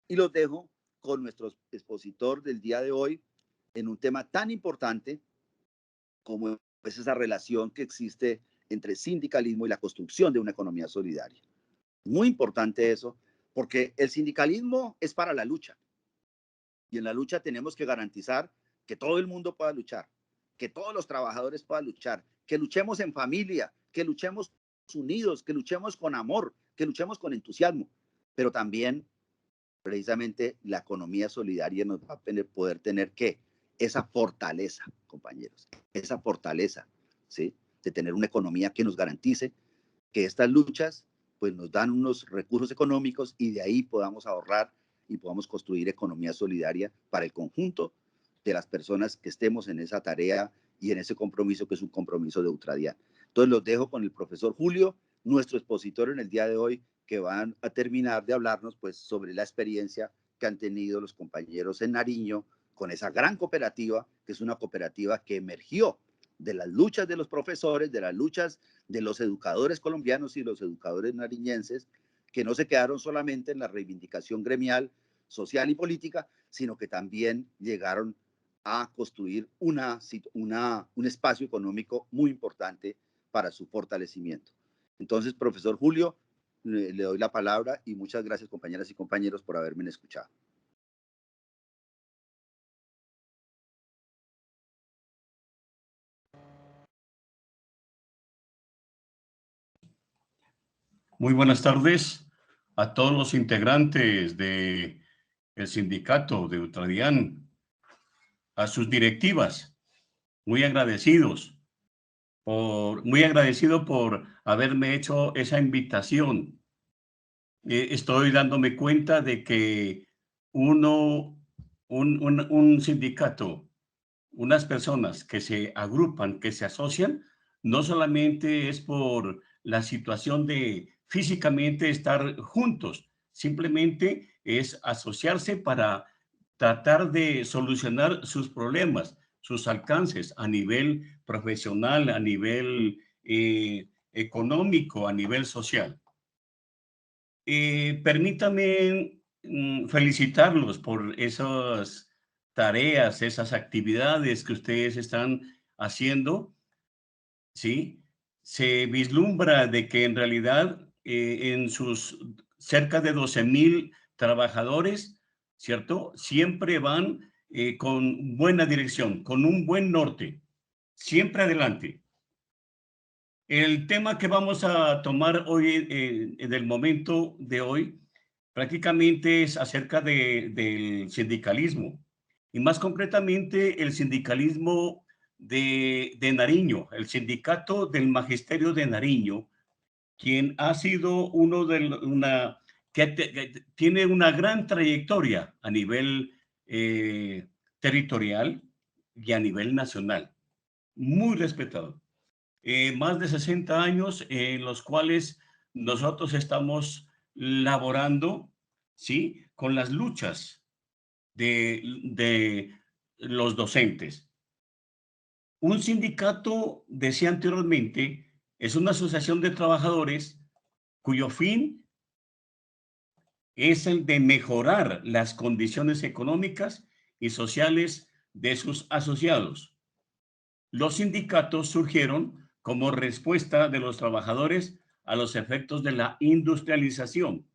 Y los dejo con nuestro expositor del día de hoy en un tema tan importante como es esa relación que existe entre sindicalismo y la construcción de una economía solidaria. Muy importante eso, porque el sindicalismo es para la lucha y en la lucha tenemos que garantizar que todo el mundo pueda luchar, que todos los trabajadores puedan luchar, que luchemos en familia, que luchemos unidos, que luchemos con amor, que luchemos con entusiasmo, pero también precisamente la economía solidaria nos va a poder tener que esa fortaleza, compañeros, esa fortaleza, ¿sí? De tener una economía que nos garantice que estas luchas pues nos dan unos recursos económicos y de ahí podamos ahorrar y podamos construir economía solidaria para el conjunto de las personas que estemos en esa tarea y en ese compromiso que es un compromiso de Ultradian. Entonces los dejo con el profesor Julio, nuestro expositor en el día de hoy, que van a terminar de hablarnos pues sobre la experiencia que han tenido los compañeros en Nariño con esa gran cooperativa, que es una cooperativa que emergió de las luchas de los profesores, de las luchas de los educadores colombianos y los educadores nariñenses, que no se quedaron solamente en la reivindicación gremial, social y política, sino que también llegaron a construir un espacio económico muy importante para su fortalecimiento. Entonces, profesor Julio, le doy la palabra y muchas gracias, compañeras y compañeros, por haberme escuchado. Muy buenas tardes a todos los integrantes del sindicato de Ultradian, a sus directivas, muy agradecidos, muy agradecido por haberme hecho esa invitación. Estoy dándome cuenta de que un sindicato, unas personas que se agrupan, que se asocian, no solamente es por la situación de físicamente estar juntos, simplemente es asociarse para tratar de solucionar sus problemas, sus alcances a nivel profesional, a nivel económico, a nivel social. Permítame felicitarlos por esas tareas, esas actividades que ustedes están haciendo, ¿sí? Se vislumbra de que en realidad en sus cerca de 12,000 trabajadores, ¿cierto? Siempre van con buena dirección, con un buen norte, siempre adelante. El tema que vamos a tomar hoy, en el momento de hoy, prácticamente es acerca del sindicalismo, y más concretamente el sindicalismo de Nariño, el sindicato del Magisterio de Nariño, quien ha sido que tiene una gran trayectoria a nivel territorial y a nivel nacional, muy respetado. Más de 60 años en los cuales nosotros estamos laborando, ¿sí? Con las luchas de los docentes. Un sindicato, decía anteriormente, es una asociación de trabajadores cuyo fin es el de mejorar las condiciones económicas y sociales de sus asociados. Los sindicatos surgieron como respuesta de los trabajadores a los efectos de la industrialización.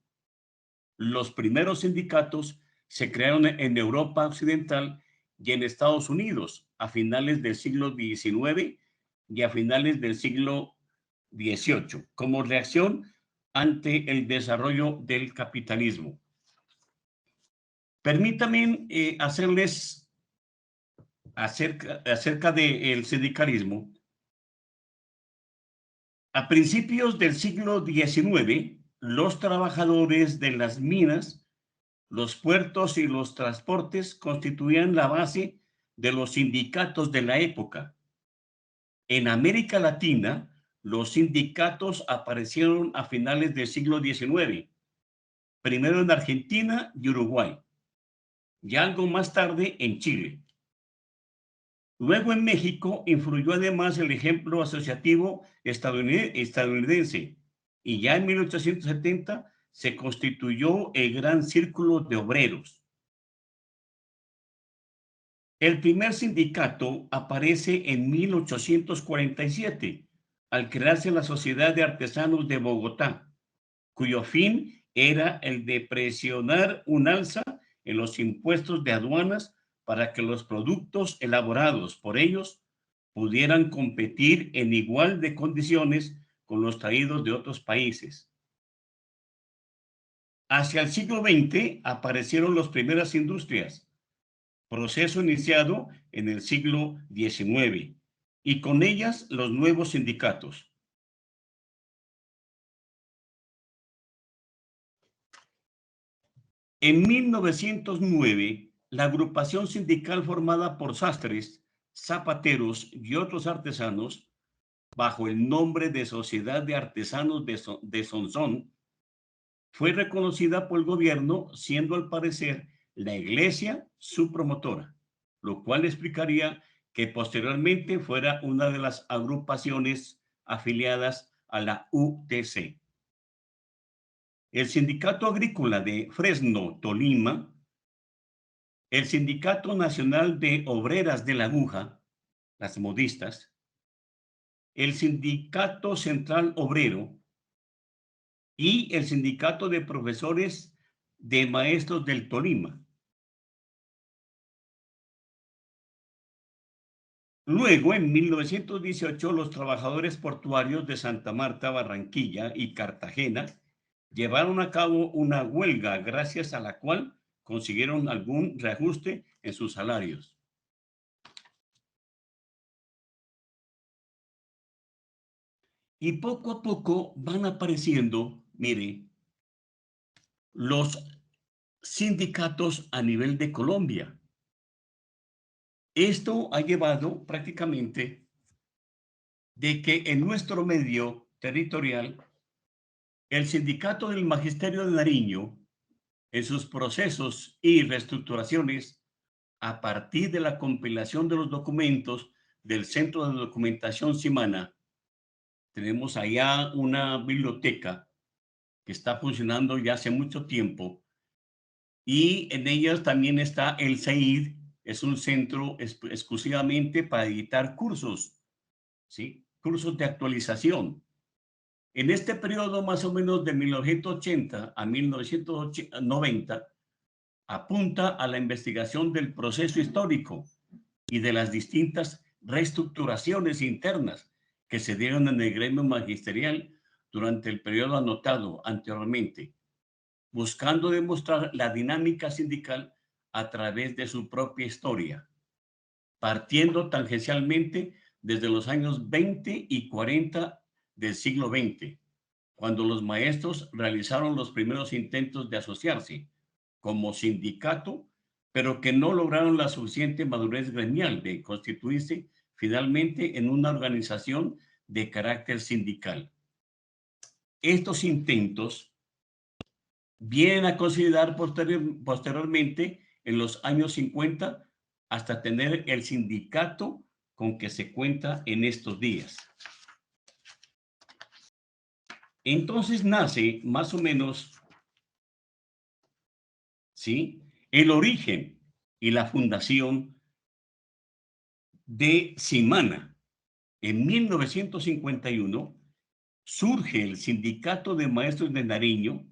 Los primeros sindicatos se crearon en Europa Occidental y en Estados Unidos a finales del siglo XIX y a finales del siglo XVIII, como reacción ante el desarrollo del capitalismo. Permítanme hacerles acerca del sindicalismo. A principios del siglo XIX, los trabajadores de las minas, los puertos y los transportes constituían la base de los sindicatos de la época. En América Latina, los sindicatos aparecieron a finales del siglo XIX, primero en Argentina y Uruguay, y algo más tarde en Chile. Luego en México influyó además el ejemplo asociativo estadounidense, y ya en 1870 se constituyó el Gran Círculo de Obreros. El primer sindicato aparece en 1847, al crearse la Sociedad de Artesanos de Bogotá, cuyo fin era el de presionar un alza en los impuestos de aduanas para que los productos elaborados por ellos pudieran competir en igual de condiciones con los traídos de otros países. Hacia el siglo XX aparecieron las primeras industrias, proceso iniciado en el siglo XIX, y con ellas los nuevos sindicatos. En 1909, la agrupación sindical formada por sastres, zapateros y otros artesanos, bajo el nombre de Sociedad de Artesanos de Sonsón, fue reconocida por el gobierno, siendo al parecer la Iglesia su promotora, lo cual explicaría que posteriormente fuera una de las agrupaciones afiliadas a la UTC. El Sindicato Agrícola de Fresno, Tolima, el Sindicato Nacional de Obreras de la Aguja, las modistas, el Sindicato Central Obrero y el Sindicato de Profesores de Maestros del Tolima. Luego, en 1918, los trabajadores portuarios de Santa Marta, Barranquilla y Cartagena llevaron a cabo una huelga, gracias a la cual consiguieron algún reajuste en sus salarios. Y poco a poco van apareciendo, mire, los sindicatos a nivel de Colombia. Esto ha llevado prácticamente de que en nuestro medio territorial, el Sindicato del Magisterio de Nariño, en sus procesos y reestructuraciones, a partir de la compilación de los documentos del Centro de Documentación Simana, tenemos allá una biblioteca que está funcionando ya hace mucho tiempo, y en ellas también está el CEID, es un centro exclusivamente para editar cursos, ¿sí? Cursos de actualización. En este periodo más o menos de 1980 a 1990, apunta a la investigación del proceso histórico y de las distintas reestructuraciones internas que se dieron en el gremio magisterial durante el periodo anotado anteriormente, buscando demostrar la dinámica sindical a través de su propia historia, partiendo tangencialmente desde los años 20 y 40 del siglo XX, cuando los maestros realizaron los primeros intentos de asociarse como sindicato, pero que no lograron la suficiente madurez gremial de constituirse finalmente en una organización de carácter sindical. Estos intentos vienen a considerar posteriormente en los años 50 hasta tener el sindicato con que se cuenta en estos días. Entonces nace más o menos, ¿sí?, el origen y la fundación de Simana. En 1951 surge el Sindicato de Maestros de Nariño.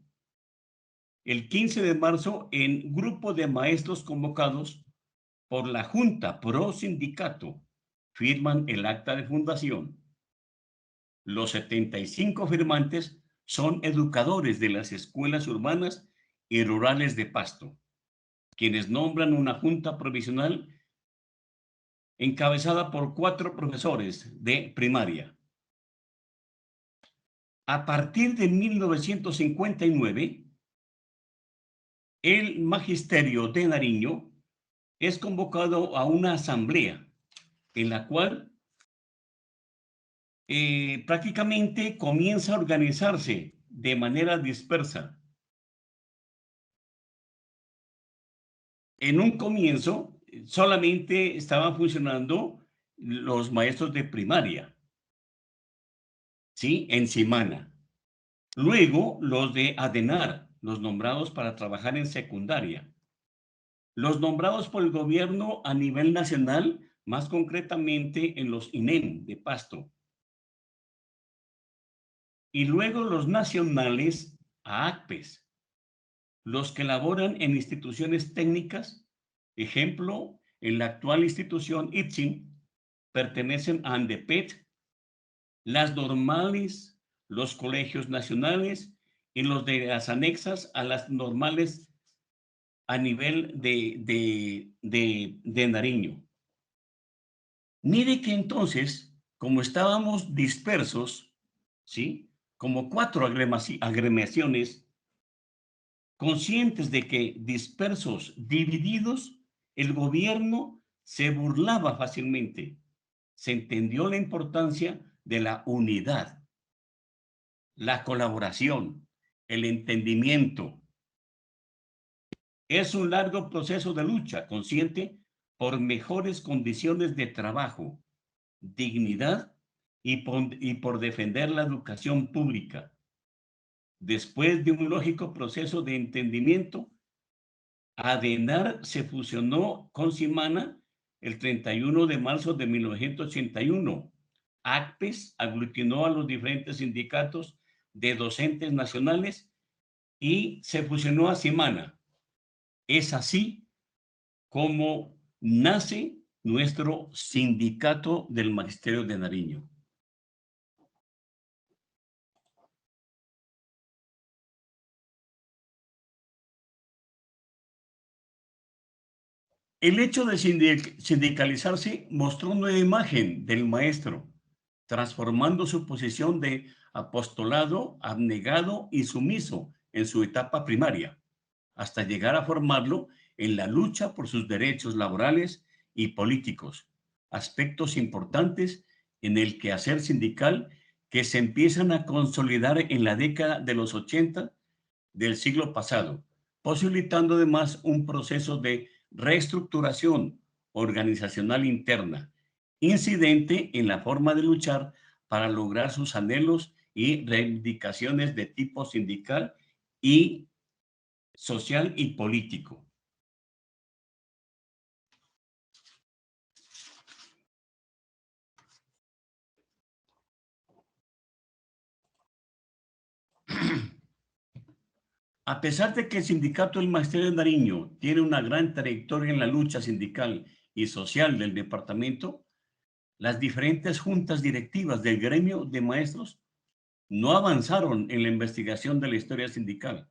El 15 de marzo, en grupo de maestros convocados por la Junta Pro Sindicato, firman el acta de fundación. Los 75 firmantes son educadores de las escuelas urbanas y rurales de Pasto, quienes nombran una junta provisional encabezada por 4 profesores de primaria. A partir de 1959, el Magisterio de Nariño es convocado a una asamblea en la cual prácticamente comienza a organizarse de manera dispersa. En un comienzo solamente estaban funcionando los maestros de primaria, ¿sí?, en Simana. Luego, los de ADENAR, los nombrados para trabajar en secundaria. Los nombrados por el gobierno a nivel nacional, más concretamente en los INEM de Pasto. Y luego los nacionales a ACPES, los que laboran en instituciones técnicas, ejemplo, en la actual institución ITSIN, pertenecen a ANDEPET, las normales, los colegios nacionales y los de las anexas a las normales a nivel de Nariño. Mire que entonces, como estábamos dispersos, ¿sí? Como 4 agremiaciones, conscientes de que dispersos, divididos, el gobierno se burlaba fácilmente. Se entendió la importancia de la unidad, la colaboración, el entendimiento. Es un largo proceso de lucha consciente por mejores condiciones de trabajo, dignidad y por defender la educación pública. Después de un lógico proceso de entendimiento, ADENAR se fusionó con Simana el 31 de marzo de 1981. ACPES aglutinó a los diferentes sindicatos de docentes nacionales y se fusionó a Simana. Es así como nace nuestro sindicato del Magisterio de Nariño. El hecho de sindicalizarse mostró una imagen del maestro, transformando su posición de apostolado, abnegado y sumiso en su etapa primaria, hasta llegar a formarlo en la lucha por sus derechos laborales y políticos, aspectos importantes en el quehacer sindical que se empiezan a consolidar en la década de los 80 del siglo pasado, posibilitando además un proceso de reestructuración organizacional interna, incidente en la forma de luchar para lograr sus anhelos y reivindicaciones de tipo sindical y social y político. A pesar de que el Sindicato del Magisterio de Nariño tiene una gran trayectoria en la lucha sindical y social del departamento, las diferentes juntas directivas del gremio de maestros no avanzaron en la investigación de la historia sindical.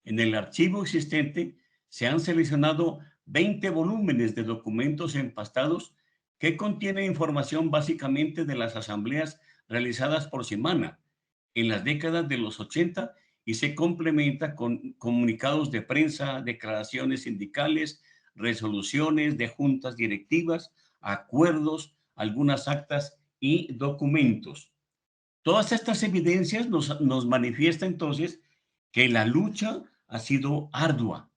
En el archivo existente se han seleccionado 20 volúmenes de documentos empastados que contienen información básicamente de las asambleas realizadas por Simana en las décadas de los 80 y se complementa con comunicados de prensa, declaraciones sindicales, resoluciones de juntas directivas, acuerdos, algunas actas y documentos. Todas estas evidencias nos manifiesta entonces que la lucha ha sido ardua,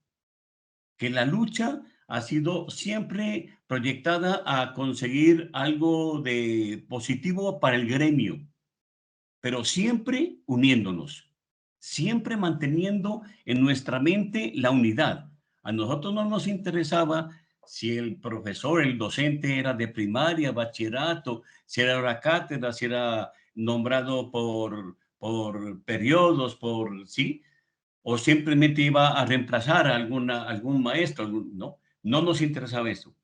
que la lucha ha sido siempre proyectada a conseguir algo de positivo para el gremio, pero siempre uniéndonos, siempre manteniendo en nuestra mente la unidad. A nosotros no nos interesaba si el profesor, el docente era de primaria, bachillerato, si era la cátedra, si era nombrado por periodos, ¿sí? O simplemente iba a reemplazar a algún maestro, no, no nos interesaba eso.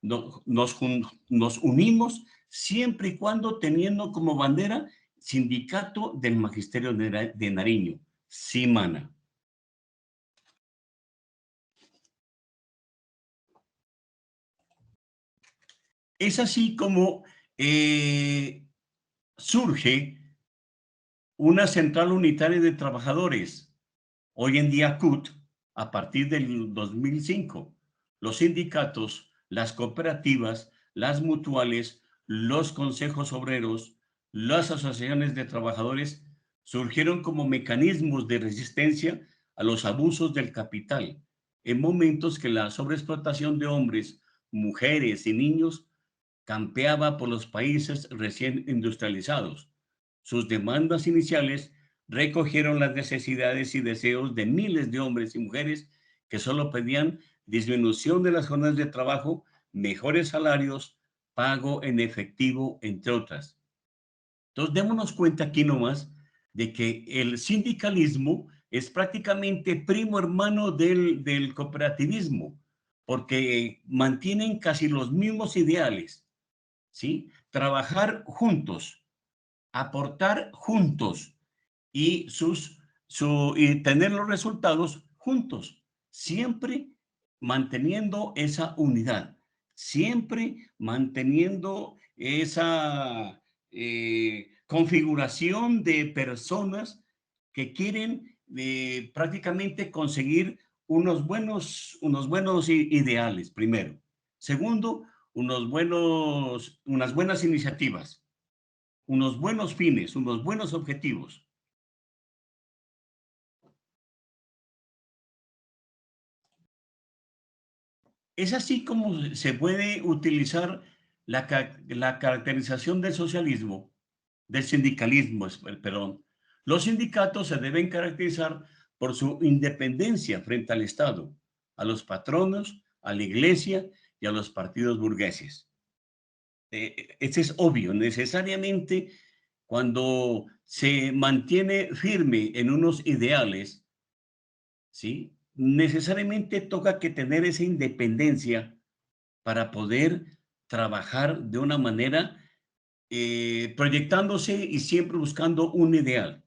No, nos unimos siempre y cuando teniendo como bandera Sindicato del Magisterio de Nariño, Simana. Es así como surge una central unitaria de trabajadores, hoy en día CUT, a partir del 2005. Los sindicatos, las cooperativas, las mutuales, los consejos obreros, las asociaciones de trabajadores surgieron como mecanismos de resistencia a los abusos del capital, en momentos que la sobreexplotación de hombres, mujeres y niños campeaba por los países recién industrializados. Sus demandas iniciales recogieron las necesidades y deseos de miles de hombres y mujeres que solo pedían disminución de las jornadas de trabajo, mejores salarios, pago en efectivo, entre otras. Entonces, démonos cuenta aquí nomás de que el sindicalismo es prácticamente primo hermano del cooperativismo, porque mantienen casi los mismos ideales, ¿sí? Trabajar juntos, aportar juntos y, y tener los resultados juntos, siempre manteniendo esa unidad, siempre manteniendo esa configuración de personas que quieren prácticamente conseguir unos buenos ideales, primero. Segundo, unas buenas iniciativas, unos buenos fines, unos buenos objetivos. Es así como se puede utilizar la caracterización del socialismo, del sindicalismo, perdón. Los sindicatos se deben caracterizar por su independencia frente al Estado, a los patronos, a la iglesia y a los partidos burgueses. Este es obvio, necesariamente cuando se mantiene firme en unos ideales, ¿sí? Necesariamente toca que tener esa independencia para poder trabajar de una manera proyectándose y siempre buscando un ideal,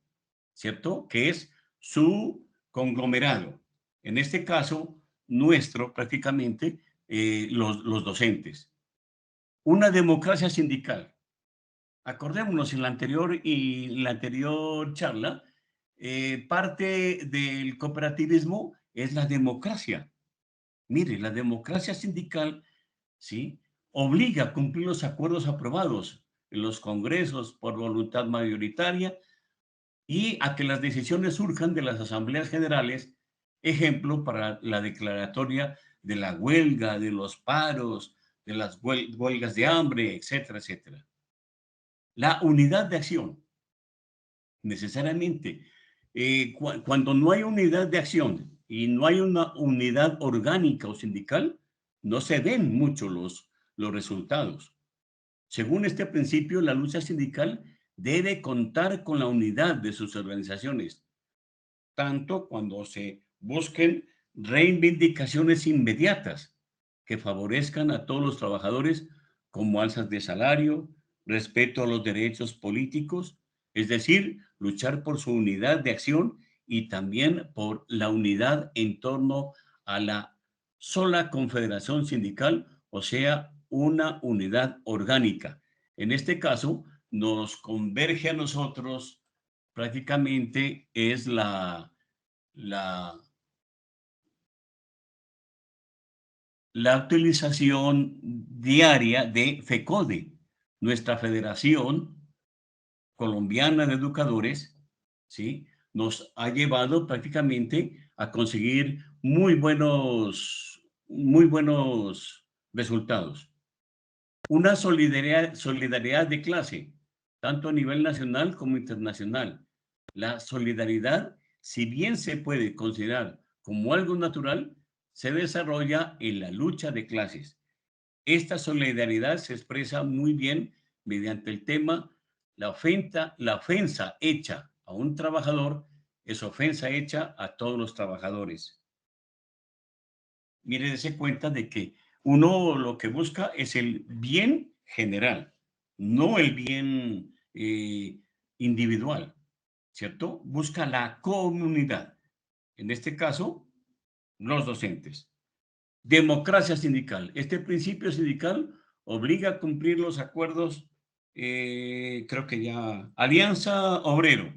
¿cierto? Que es su conglomerado. En este caso, nuestro, prácticamente, los docentes. Una democracia sindical. Acordémonos, en la anterior charla, parte del cooperativismo es la democracia. Mire, la democracia sindical, ¿sí?, obliga a cumplir los acuerdos aprobados en los congresos por voluntad mayoritaria y a que las decisiones surjan de las asambleas generales, ejemplo para la declaratoria de la huelga, de los paros, de las huelgas de hambre, etcétera, etcétera. La unidad de acción, necesariamente. Cuando no hay unidad de acción y no hay una unidad orgánica o sindical, no se ven mucho los resultados. Según este principio, la lucha sindical debe contar con la unidad de sus organizaciones, tanto cuando se busquen reivindicaciones inmediatas que favorezcan a todos los trabajadores, como alzas de salario, respeto a los derechos políticos, es decir, luchar por su unidad de acción y también por la unidad en torno a la sola confederación sindical, o sea, una unidad orgánica. En este caso, nos converge a nosotros prácticamente es la, la utilización diaria de FECODE, nuestra Federación Colombiana de Educadores, ¿sí? Nos ha llevado prácticamente a conseguir muy buenos resultados. Una solidaridad de clase, tanto a nivel nacional como internacional. La solidaridad, si bien se puede considerar como algo natural, se desarrolla en la lucha de clases. Esta solidaridad se expresa muy bien mediante el tema la ofensa hecha a un trabajador es ofensa hecha a todos los trabajadores. Mire, dése cuenta de que uno lo que busca es el bien general, no el bien individual, ¿cierto? Busca la comunidad. En este caso, los docentes. Democracia sindical. Este principio sindical obliga a cumplir los acuerdos, creo que ya, Alianza Obrero,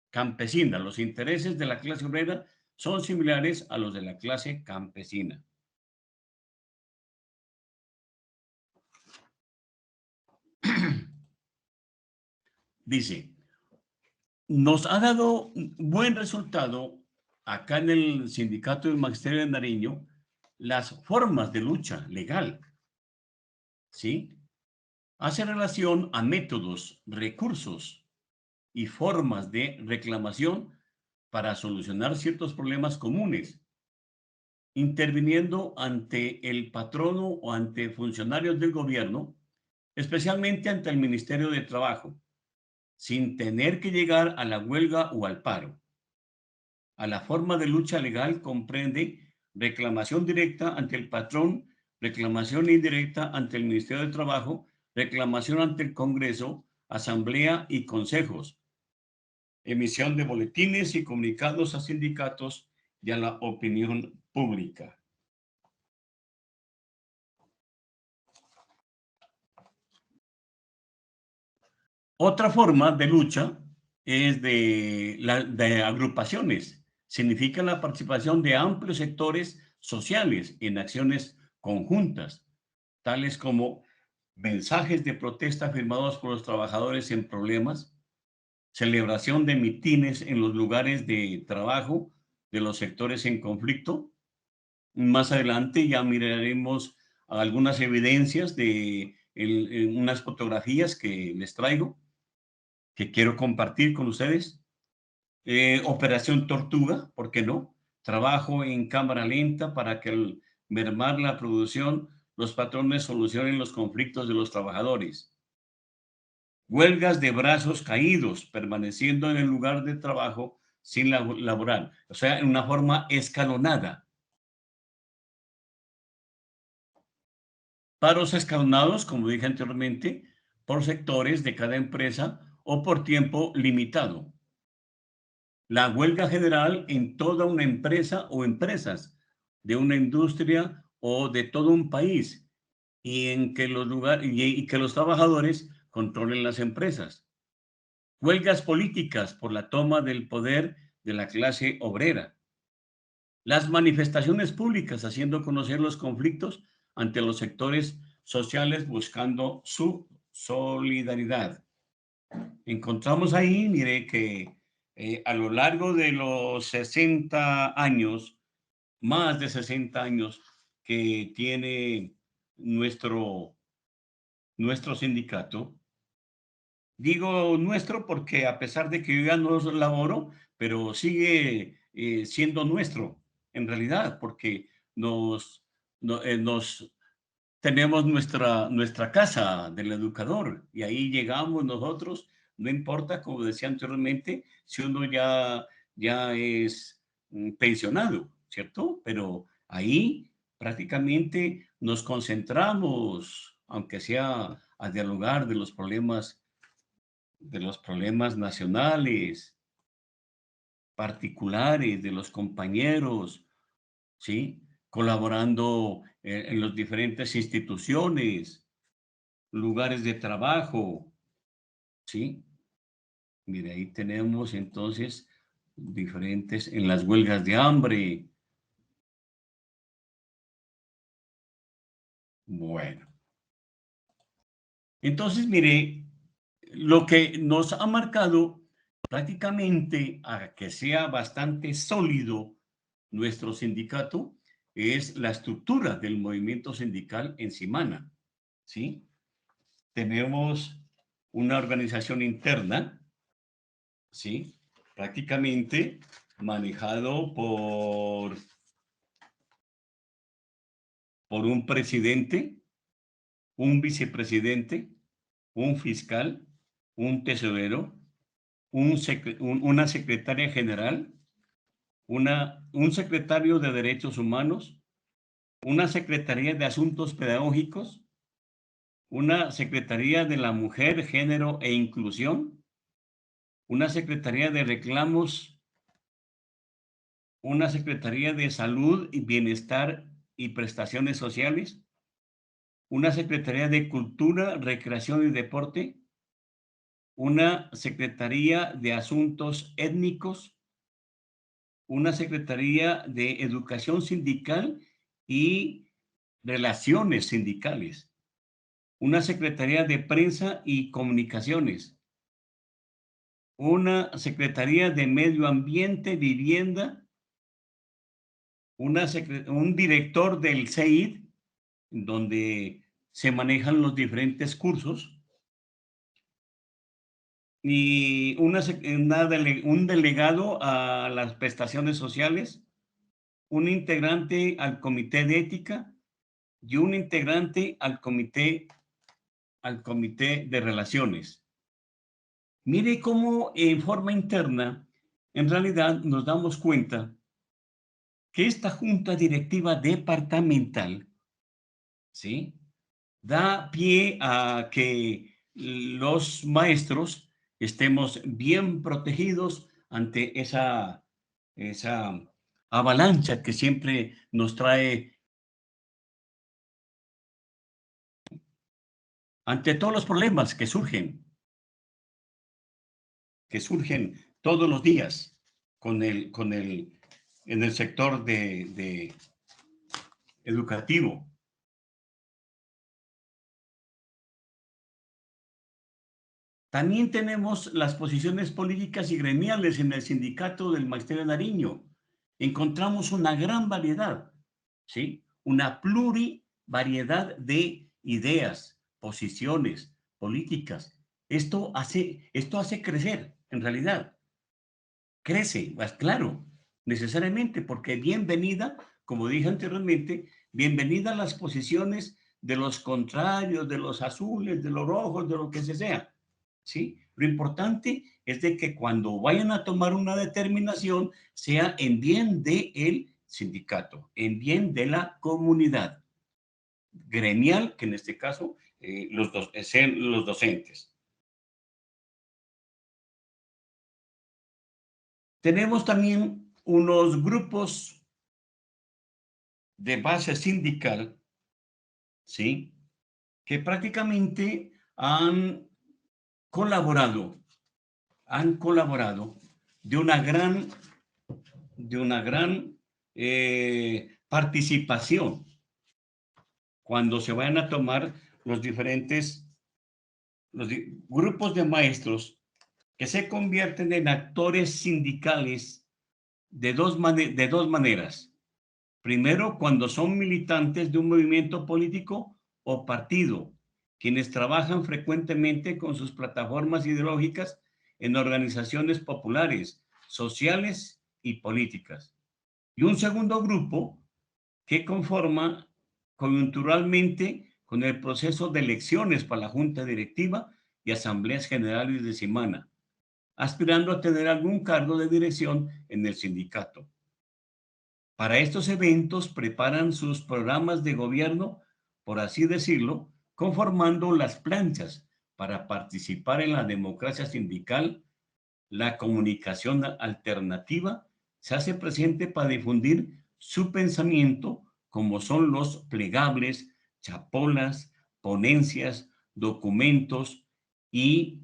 campesina. Los intereses de la clase obrera son similares a los de la clase campesina. Dice, nos ha dado buen resultado acá en el Sindicato del Magisterio de Nariño las formas de lucha legal, ¿sí? Hace relación a métodos, recursos y formas de reclamación para solucionar ciertos problemas comunes, interviniendo ante el patrono o ante funcionarios del gobierno, especialmente ante el Ministerio de Trabajo, sin tener que llegar a la huelga o al paro. A la forma de lucha legal comprende reclamación directa ante el patrón, reclamación indirecta ante el Ministerio de Trabajo, reclamación ante el Congreso, Asamblea y consejos, emisión de boletines y comunicados a sindicatos y a la opinión pública. Otra forma de lucha es de agrupaciones. Significa la participación de amplios sectores sociales en acciones conjuntas, tales como mensajes de protesta firmados por los trabajadores en problemas, celebración de mitines en los lugares de trabajo de los sectores en conflicto. Más adelante ya miraremos algunas evidencias de unas fotografías que les traigo, que quiero compartir con ustedes. Operación Tortuga, ¿por qué no? Trabajo en cámara lenta para que al mermar la producción, los patrones solucionen los conflictos de los trabajadores. Huelgas de brazos caídos, permaneciendo en el lugar de trabajo sin laborar, o sea, en una forma escalonada. Paros escalonados, como dije anteriormente, por sectores de cada empresa o por tiempo limitado. La huelga general en toda una empresa o empresas de una industria o de todo un país y en que que los trabajadores controlen las empresas. Huelgas políticas por la toma del poder de la clase obrera. Las manifestaciones públicas haciendo conocer los conflictos ante los sectores sociales buscando su solidaridad. Encontramos ahí, mire, que a lo largo de los 60 años, más de 60 años que tiene nuestro sindicato, digo nuestro porque a pesar de que yo ya no laboro, pero sigue siendo nuestro, en realidad, porque nos tenemos nuestra casa del educador y ahí llegamos nosotros, no importa, como decía anteriormente, si uno ya es pensionado, ¿cierto? Pero ahí prácticamente nos concentramos, aunque sea a dialogar de los problemas nacionales, particulares, de los compañeros, ¿sí? Colaborando en las diferentes instituciones, lugares de trabajo, ¿sí? Mire, ahí tenemos entonces diferentes en las huelgas de hambre. Bueno, entonces mire, lo que nos ha marcado prácticamente a que sea bastante sólido nuestro sindicato es la estructura del movimiento sindical en Simana, ¿sí? Tenemos una organización interna, ¿sí? Prácticamente manejado por un presidente, un vicepresidente, un fiscal, un tesorero, una secretaria general, un secretario de Derechos Humanos, una secretaría de Asuntos Pedagógicos, una secretaría de la Mujer, Género e Inclusión, una secretaría de Reclamos, una secretaría de Salud y Bienestar y Prestaciones Sociales, una secretaría de Cultura, Recreación y Deporte, una secretaría de Asuntos Étnicos, una secretaría de Educación Sindical y Relaciones Sindicales, una secretaría de Prensa y Comunicaciones, una secretaría de Medio Ambiente, Vivienda, un director del CEID, donde se manejan los diferentes cursos, y un delegado a las prestaciones sociales, un integrante al comité de ética y un integrante al comité de relaciones. Mire cómo en forma interna, en realidad nos damos cuenta que esta junta directiva departamental, ¿sí?, da pie a que los maestros estemos bien protegidos ante esa avalancha que siempre nos trae, ante todos los problemas que surgen todos los días en el sector educativo. También tenemos las posiciones políticas y gremiales en el sindicato del Magisterio de Nariño. Encontramos una gran variedad, ¿sí? Una plurivariedad de ideas, posiciones, políticas. Esto hace crecer, en realidad. Crece, pues claro, necesariamente, porque bienvenida, como dije anteriormente, bienvenida a las posiciones de los contrarios, de los azules, de los rojos, de lo que sea, ¿sí? Lo importante es de que cuando vayan a tomar una determinación sea en bien del sindicato, en bien de la comunidad gremial, que en este caso sean los docentes. Tenemos también unos grupos de base sindical, ¿sí?, que prácticamente colaborado, han colaborado de una gran participación cuando se vayan a tomar los diferentes grupos de maestros que se convierten en actores sindicales de dos maneras. Primero, cuando son militantes de un movimiento político o partido, quienes trabajan frecuentemente con sus plataformas ideológicas en organizaciones populares, sociales y políticas. Y un segundo grupo que conforma coyunturalmente con el proceso de elecciones para la junta directiva y asambleas generales de semana, aspirando a tener algún cargo de dirección en el sindicato. Para estos eventos preparan sus programas de gobierno, por así decirlo, conformando las planchas para participar en la democracia sindical. La comunicación alternativa se hace presente para difundir su pensamiento, como son los plegables, chapolas, ponencias, documentos y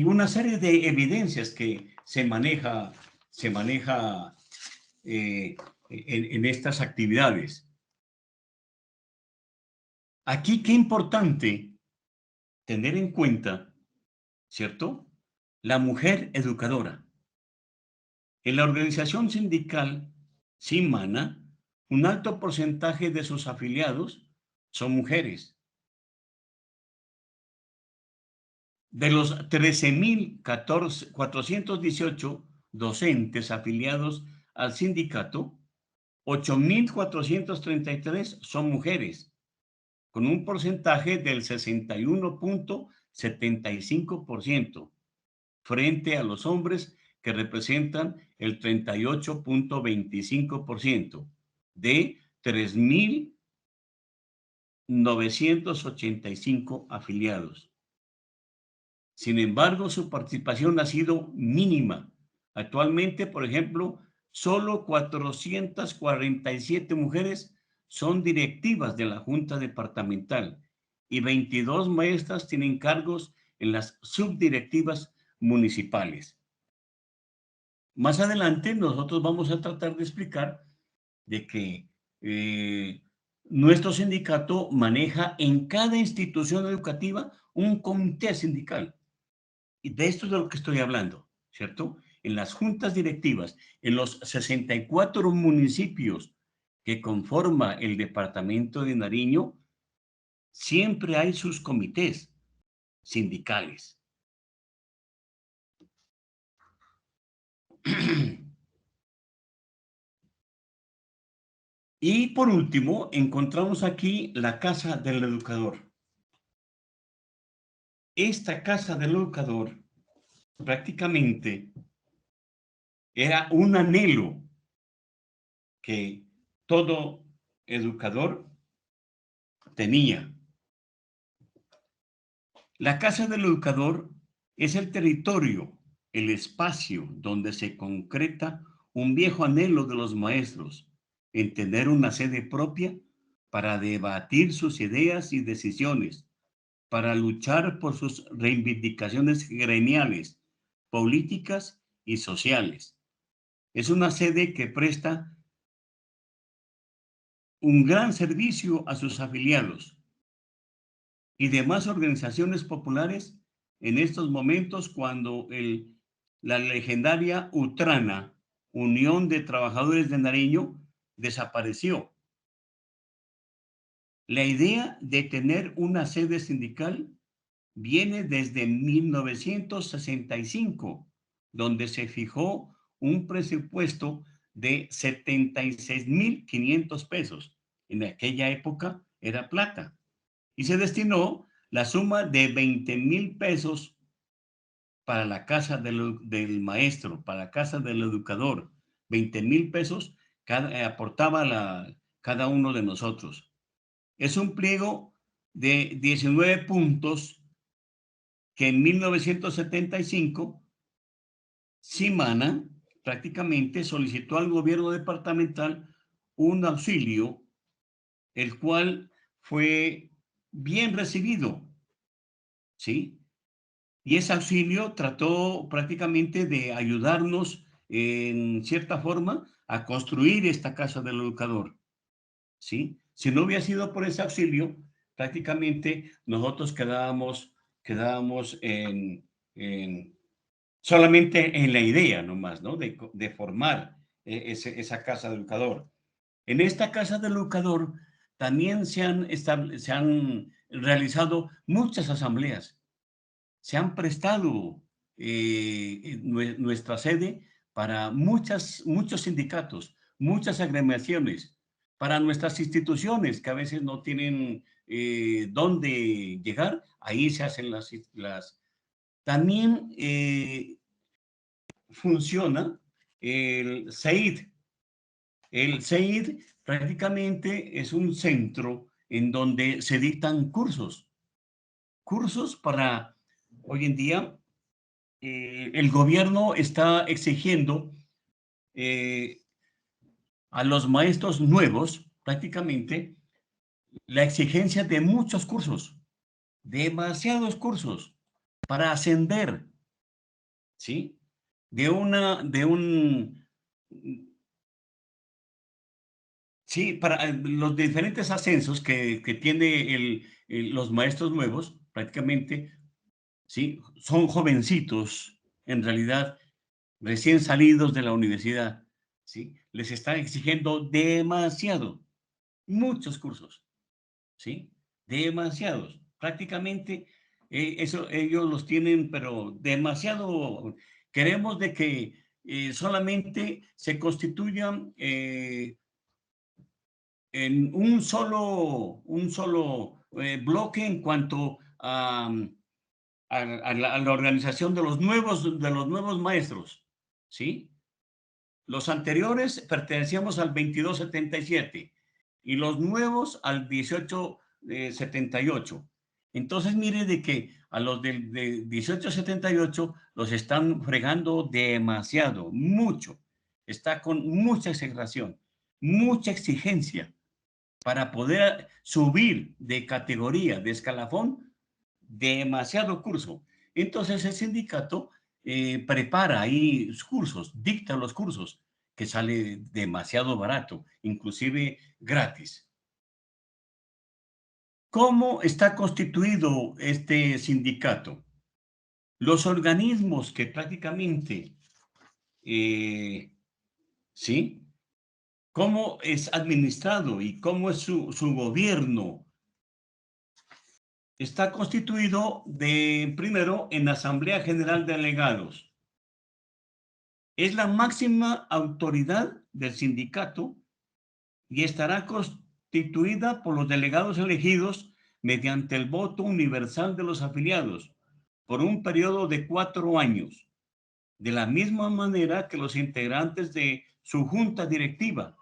una serie de evidencias que se maneja en estas actividades. Aquí, qué importante tener en cuenta, ¿cierto?, la mujer educadora. En la organización sindical Simana, un alto porcentaje de sus afiliados son mujeres. De los 13.418 docentes afiliados al sindicato, 8.433 son mujeres, con un porcentaje del 61.75%, frente a los hombres que representan el 38.25% de 3.985 afiliados. Sin embargo, su participación ha sido mínima. Actualmente, por ejemplo, solo 447 mujeres son directivas de la Junta Departamental y 22 maestras tienen cargos en las subdirectivas municipales. Más adelante nosotros vamos a tratar de explicar de que nuestro sindicato maneja en cada institución educativa un comité sindical. Y de esto es de lo que estoy hablando, ¿cierto? En las juntas directivas, en los 64 municipios que conforma el departamento de Nariño, siempre hay sus comités, sindicales. Y por último, encontramos aquí la Casa del Educador. Esta Casa del Educador prácticamente era un anhelo que todo educador tenía. La Casa del Educador es el territorio, el espacio donde se concreta un viejo anhelo de los maestros en tener una sede propia para debatir sus ideas y decisiones, para luchar por sus reivindicaciones gremiales, políticas y sociales. Es una sede que presta un gran servicio a sus afiliados y demás organizaciones populares en estos momentos cuando la legendaria UTRANA, Unión de Trabajadores de Nariño, desapareció. La idea de tener una sede sindical viene desde 1965, donde se fijó un presupuesto de 76.500 pesos. En aquella época era plata. Y se destinó la suma de 20.000 pesos para la casa del maestro, para la casa del educador. 20.000 pesos aportaba cada uno de nosotros. Es un pliego de 19 puntos que en 1975 Simana prácticamente solicitó al gobierno departamental un auxilio, el cual fue bien recibido, ¿sí? Y ese auxilio trató prácticamente de ayudarnos en cierta forma a construir esta casa del educador, ¿sí? Si no hubiera sido por ese auxilio, prácticamente nosotros quedábamos solamente en la idea nomás, ¿no? De formar esa casa del educador. En esta casa del educador también se han realizado muchas asambleas, se han prestado nuestra sede para muchos sindicatos, muchas agremiaciones, para nuestras instituciones que a veces no tienen dónde llegar, ahí se hacen también funciona el CEID. El CEID prácticamente es un centro en donde se dictan cursos para, hoy en día, el gobierno está exigiendo a los maestros nuevos, prácticamente, la exigencia de muchos cursos, demasiados cursos, para ascender, ¿sí? Sí, para los diferentes ascensos que tiene los maestros nuevos, prácticamente, ¿sí? Son jovencitos, en realidad, recién salidos de la universidad, ¿sí? Les están exigiendo demasiado, muchos cursos, ¿sí? Demasiados. Prácticamente, eso ellos los tienen, pero demasiado. Queremos de que solamente se constituyan en un solo bloque en cuanto a la organización de los nuevos maestros, ¿sí? Los anteriores pertenecíamos al 2277 y los nuevos al 1878. Entonces, mire de que a los del de 1878 los están fregando demasiado, mucho. Está con mucha exageración, mucha exigencia para poder subir de categoría, de escalafón, demasiado curso. Entonces el sindicato prepara ahí cursos, dicta los cursos, que sale demasiado barato, inclusive gratis. ¿Cómo está constituido este sindicato? Los organismos que prácticamente, ¿sí? ¿Cómo es administrado y cómo es su gobierno? está constituido primero en Asamblea General de Delegados. Es la máxima autoridad del sindicato y estará constituida por los delegados elegidos mediante el voto universal de los afiliados por un periodo de 4 años, de la misma manera que los integrantes de su junta directiva,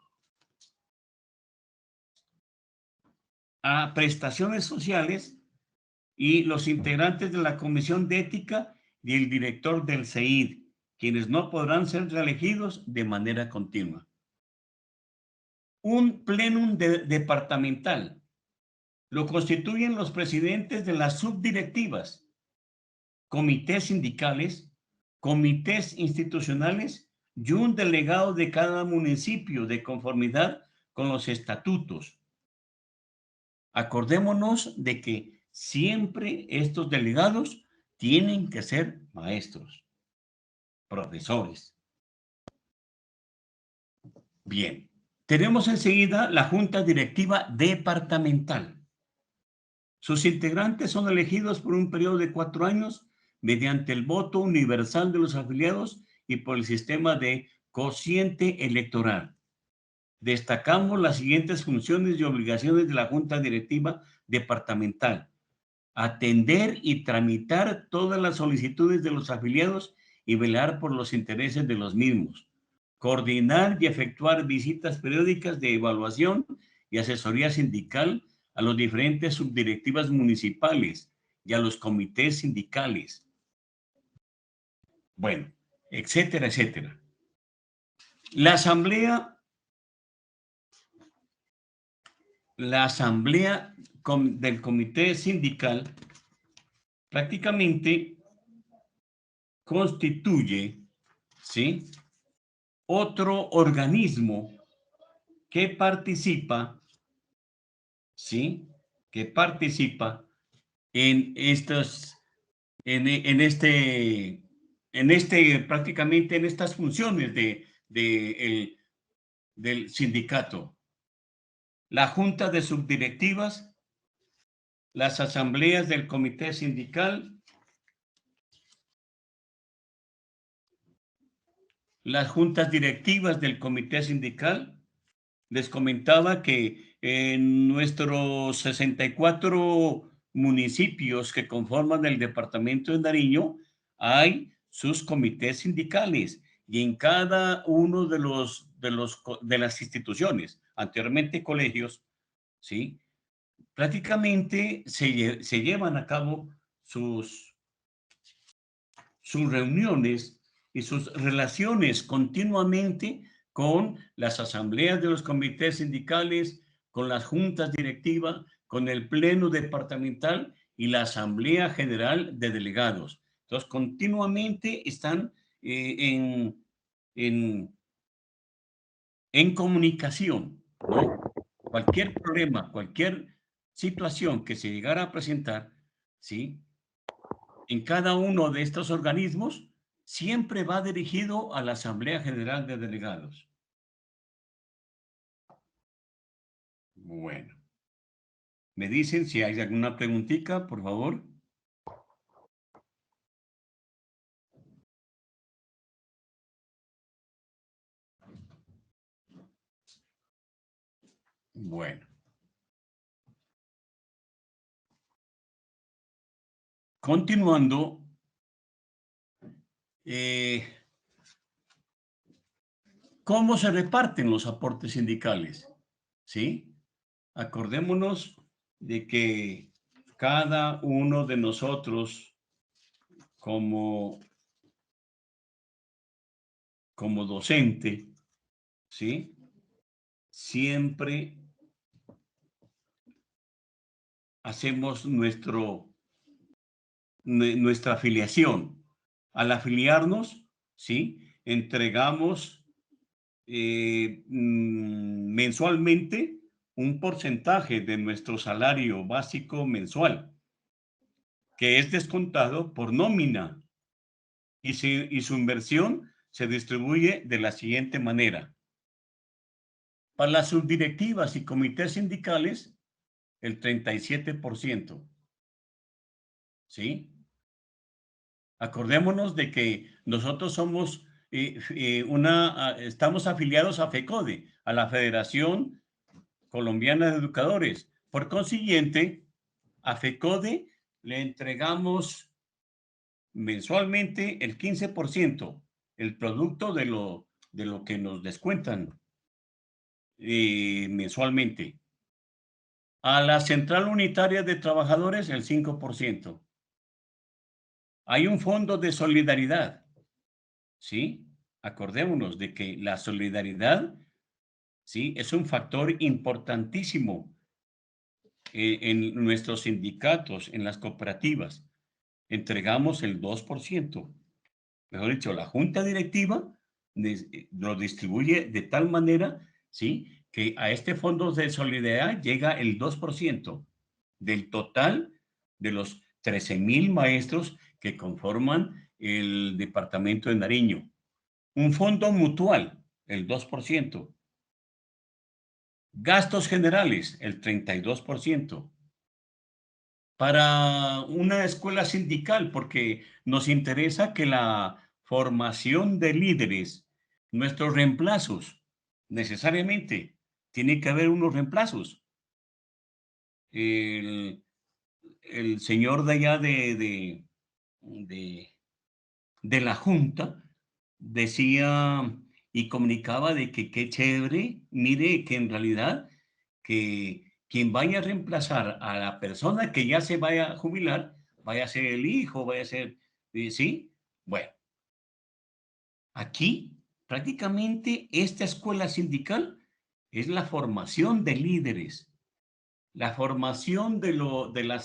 a prestaciones sociales y los integrantes de la Comisión de Ética y el director del CEID, quienes no podrán ser reelegidos de manera continua. Un plenum departamental lo constituyen los presidentes de las subdirectivas, comités sindicales, comités institucionales y un delegado de cada municipio de conformidad con los estatutos. Acordémonos de que siempre estos delegados tienen que ser maestros, profesores. Bien, tenemos enseguida la Junta Directiva Departamental. Sus integrantes son elegidos por un periodo de 4 años mediante el voto universal de los afiliados y por el sistema de cociente electoral. Destacamos las siguientes funciones y obligaciones de la Junta Directiva Departamental: atender y tramitar todas las solicitudes de los afiliados y velar por los intereses de los mismos, coordinar y efectuar visitas periódicas de evaluación y asesoría sindical a las diferentes subdirectivas municipales y a los comités sindicales. Bueno, etcétera, etcétera. La asamblea del comité sindical prácticamente constituye, ¿sí?, otro organismo que participa, ¿sí?, que participa en prácticamente en estas funciones del sindicato. La junta de subdirectivas, las asambleas del comité sindical, las juntas directivas del comité sindical. Les comentaba que en nuestros 64 municipios que conforman el departamento de Nariño hay sus comités sindicales, y en cada uno de las instituciones, anteriormente colegios, ¿sí?, prácticamente se llevan a cabo sus reuniones y sus relaciones continuamente con las asambleas de los comités sindicales, con las juntas directivas, con el pleno departamental y la asamblea general de delegados. Entonces, continuamente están en comunicación, ¿no? Cualquier problema, cualquier situación que se llegara a presentar, ¿sí?, en cada uno de estos organismos, siempre va dirigido a la Asamblea General de Delegados. Bueno, me dicen si hay alguna preguntita, por favor. Bueno. Continuando, ¿cómo se reparten los aportes sindicales? ¿Sí? Acordémonos de que cada uno de nosotros como docente, ¿sí?, siempre hacemos nuestra afiliación. Al afiliarnos, ¿sí?, entregamos mensualmente un porcentaje de nuestro salario básico mensual, que es descontado por nómina, y su inversión se distribuye de la siguiente manera. Para las subdirectivas y comités sindicales, el 37%. ¿sí? Acordémonos de que nosotros somos estamos afiliados a FECODE, a la Federación Colombiana de Educadores. Por consiguiente, a FECODE le entregamos mensualmente el 15%, el producto de lo que nos descuentan mensualmente. A la Central Unitaria de Trabajadores, el 5%. Hay un fondo de solidaridad, ¿sí? Acordémonos de que la solidaridad, ¿sí? Es un factor importantísimo en nuestros sindicatos, en las cooperativas. Entregamos el 2%. Mejor dicho, la junta directiva lo distribuye de tal manera, ¿sí? Que a este fondo de solidaridad llega el 2% del total de los 13,000 maestros que conforman el departamento de Nariño. Un fondo mutual, el 2%. Gastos generales, el 32%. Para una escuela sindical, porque nos interesa que la formación de líderes, nuestros reemplazos, necesariamente, tiene que haber unos reemplazos. El, el señor de allá de, de la Junta decía y comunicaba de que qué chévere, mire que en realidad que quien vaya a reemplazar a la persona que ya se vaya a jubilar, vaya a ser el hijo, vaya a ser, ¿sí? Bueno, aquí prácticamente esta escuela sindical es la formación de líderes, la formación de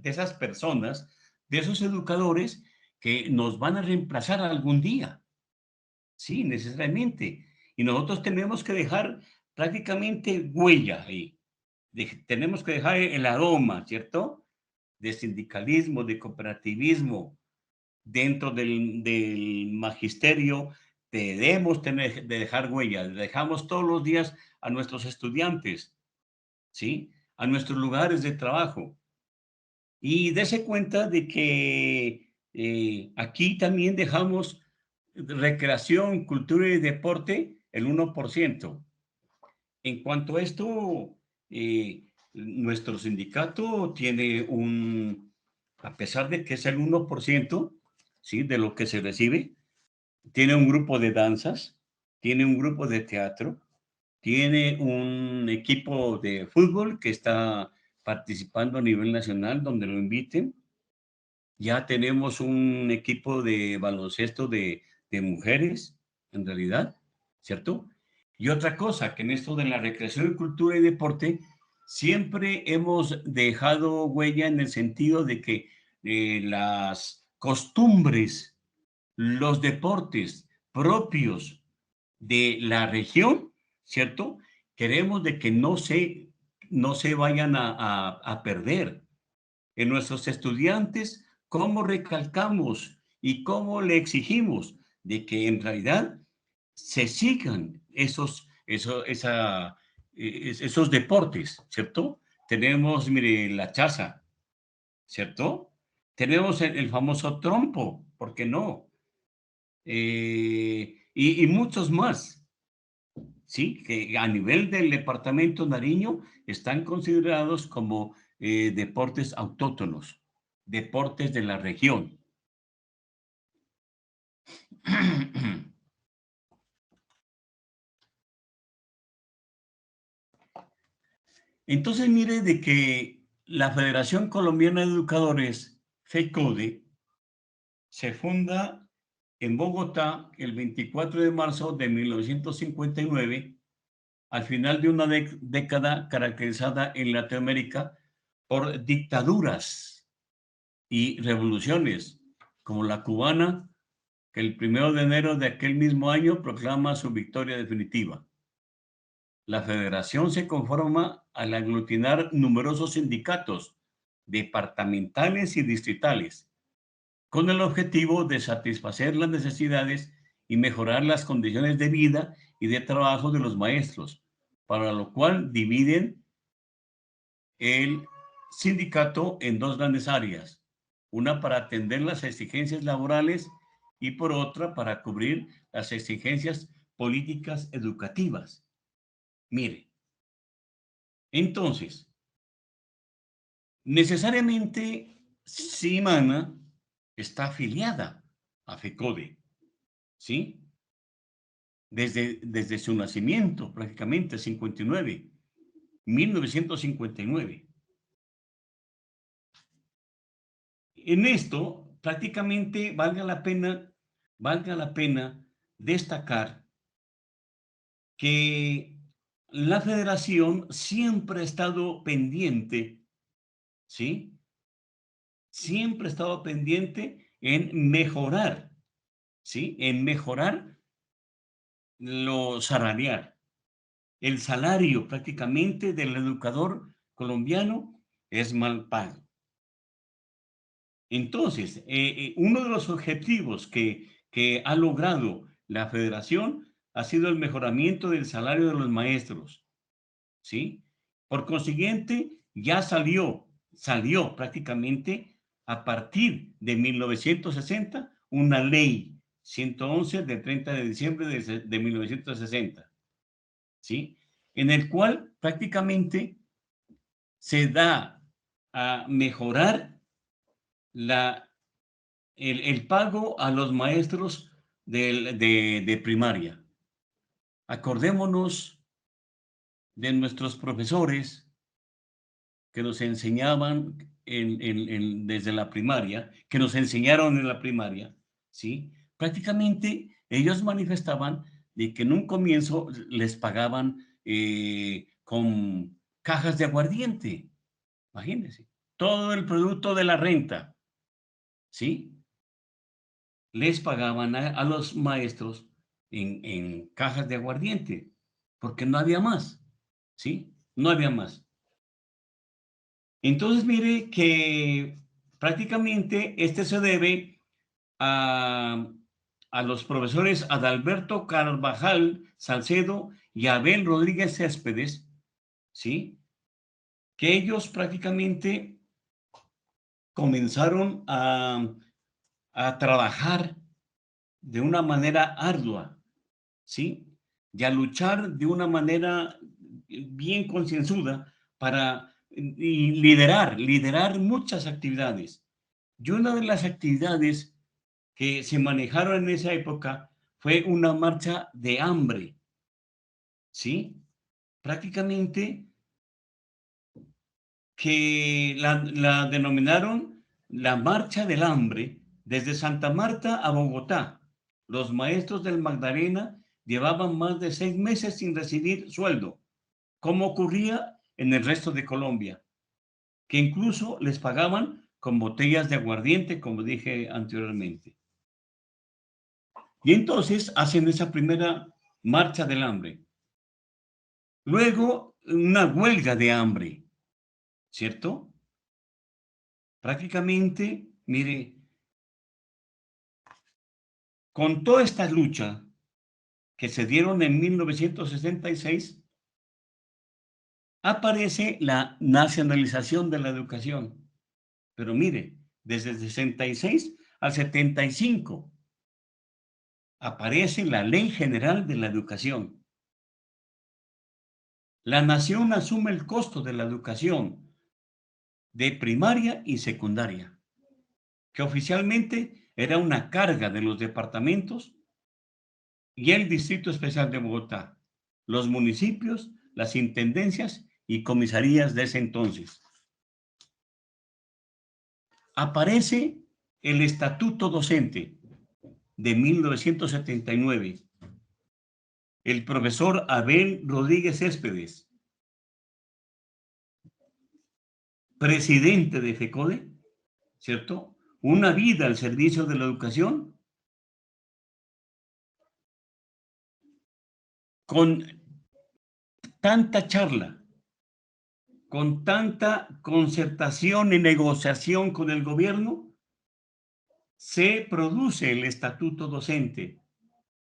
esas personas, de esos educadores que nos van a reemplazar algún día. Sí, necesariamente. Y nosotros tenemos que dejar prácticamente huella ahí. Tenemos que dejar el aroma, ¿cierto? De sindicalismo, de cooperativismo, dentro del magisterio. Debemos de dejar huella. Dejamos todos los días a nuestros estudiantes, ¿sí? A nuestros lugares de trabajo. Y dése cuenta de que aquí también dejamos recreación, cultura y deporte el 1%. En cuanto a esto, nuestro sindicato tiene a pesar de que es el 1%, ¿sí? De lo que se recibe, tiene un grupo de danzas, tiene un grupo de teatro, tiene un equipo de fútbol que está participando a nivel nacional donde lo inviten. Ya tenemos un equipo de baloncesto de mujeres, en realidad, ¿cierto? Y otra cosa, que en esto de la recreación, cultura y deporte, siempre hemos dejado huella en el sentido de que las costumbres, los deportes propios de la región, ¿cierto? Queremos de que no se vayan a perder en nuestros estudiantes, cómo recalcamos y cómo le exigimos de que en realidad se sigan esos deportes, ¿cierto? Tenemos, mire, la chaza, ¿cierto? Tenemos el famoso trompo, ¿por qué no? Y muchos más, ¿sí? Que a nivel del departamento Nariño están considerados como deportes autóctonos, deportes de la región. Entonces, mire de que la Federación Colombiana de Educadores, FECODE, se funda en Bogotá el 24 de marzo de 1959, al final de una década caracterizada en Latinoamérica por dictaduras y revoluciones, como la cubana, que el 1 de enero de aquel mismo año proclama su victoria definitiva. La federación se conforma al aglutinar numerosos sindicatos departamentales y distritales, con el objetivo de satisfacer las necesidades y mejorar las condiciones de vida y de trabajo de los maestros, para lo cual dividen el sindicato en dos grandes áreas: una para atender las exigencias laborales y por otra para cubrir las exigencias políticas educativas. Mire, entonces, necesariamente Simana está afiliada a FECODE, ¿sí? Desde su nacimiento, prácticamente, 1959. En esto, prácticamente, valga la pena destacar que la federación siempre ha estado pendiente, ¿sí? Siempre ha estado pendiente en mejorar, ¿sí? En mejorar lo salarial. El salario prácticamente del educador colombiano es mal pago. Entonces, uno de los objetivos que ha logrado la federación ha sido el mejoramiento del salario de los maestros, ¿sí? Por consiguiente, ya salió prácticamente a partir de 1960 una ley 111 del 30 de diciembre de 1960, ¿sí? En el cual prácticamente se da a mejorar el pago a los maestros de primaria. Acordémonos de nuestros profesores que nos enseñaban desde la primaria, que nos enseñaron en la primaria, ¿sí? Prácticamente ellos manifestaban de que en un comienzo les pagaban con cajas de aguardiente, imagínense, todo el producto de la renta, ¿sí? Les pagaban a los maestros en cajas de aguardiente, porque no había más, ¿sí? No había más. Entonces, mire que prácticamente este se debe a, a los profesores Adalberto Carvajal Salcedo y Abel Rodríguez Céspedes, ¿sí? Que ellos prácticamente comenzaron a trabajar de una manera ardua, ¿sí? Y a luchar de una manera bien concienzuda para liderar muchas actividades. Y una de las actividades que se manejaron en esa época fue una marcha de hambre, ¿sí? Prácticamente que la denominaron la Marcha del Hambre desde Santa Marta a Bogotá. Los maestros del Magdalena llevaban más de 6 meses sin recibir sueldo, como ocurría en el resto de Colombia, que incluso les pagaban con botellas de aguardiente, como dije anteriormente. Y entonces hacen esa primera marcha del hambre. Luego, una huelga de hambre, ¿cierto? Prácticamente, mire, con toda esta lucha que se dieron en 1966, aparece la nacionalización de la educación. Pero mire, desde el 66 al 75 aparece la Ley General de la Educación. La nación asume el costo de la educación de primaria y secundaria, que oficialmente era una carga de los departamentos y el Distrito Especial de Bogotá, los municipios, las intendencias y comisarías de ese entonces. Aparece el Estatuto Docente de 1979. El profesor Abel Rodríguez Céspedes, presidente de FECODE, ¿cierto? Una vida al servicio de la educación, con tanta charla, con tanta concertación y negociación con el gobierno, se produce el Estatuto Docente,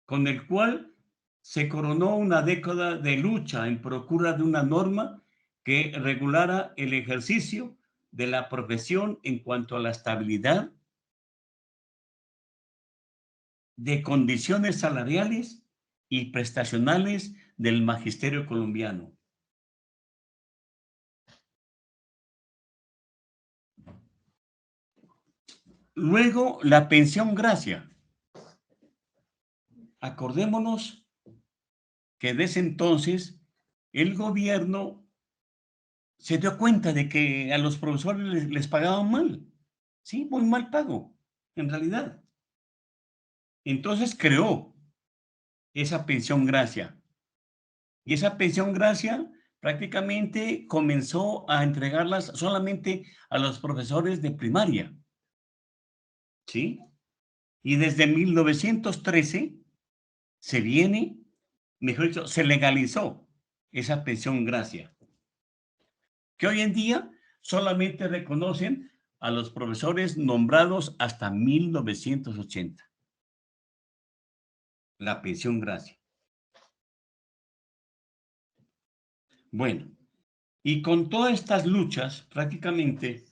con el cual se coronó una década de lucha en procura de una norma que regulara el ejercicio de la profesión en cuanto a la estabilidad de condiciones salariales y prestacionales del magisterio colombiano. Luego, la pensión gracia. Acordémonos que desde entonces el gobierno se dio cuenta de que a los profesores les pagaban mal, sí, muy mal pago, en realidad. Entonces creó esa pensión gracia. Y esa pensión gracia prácticamente comenzó a entregarlas solamente a los profesores de primaria, ¿sí? Y desde 1913 se viene, mejor dicho, se legalizó esa pensión gracia, que hoy en día solamente reconocen a los profesores nombrados hasta 1980. La pensión gracia. Bueno, y con todas estas luchas, prácticamente,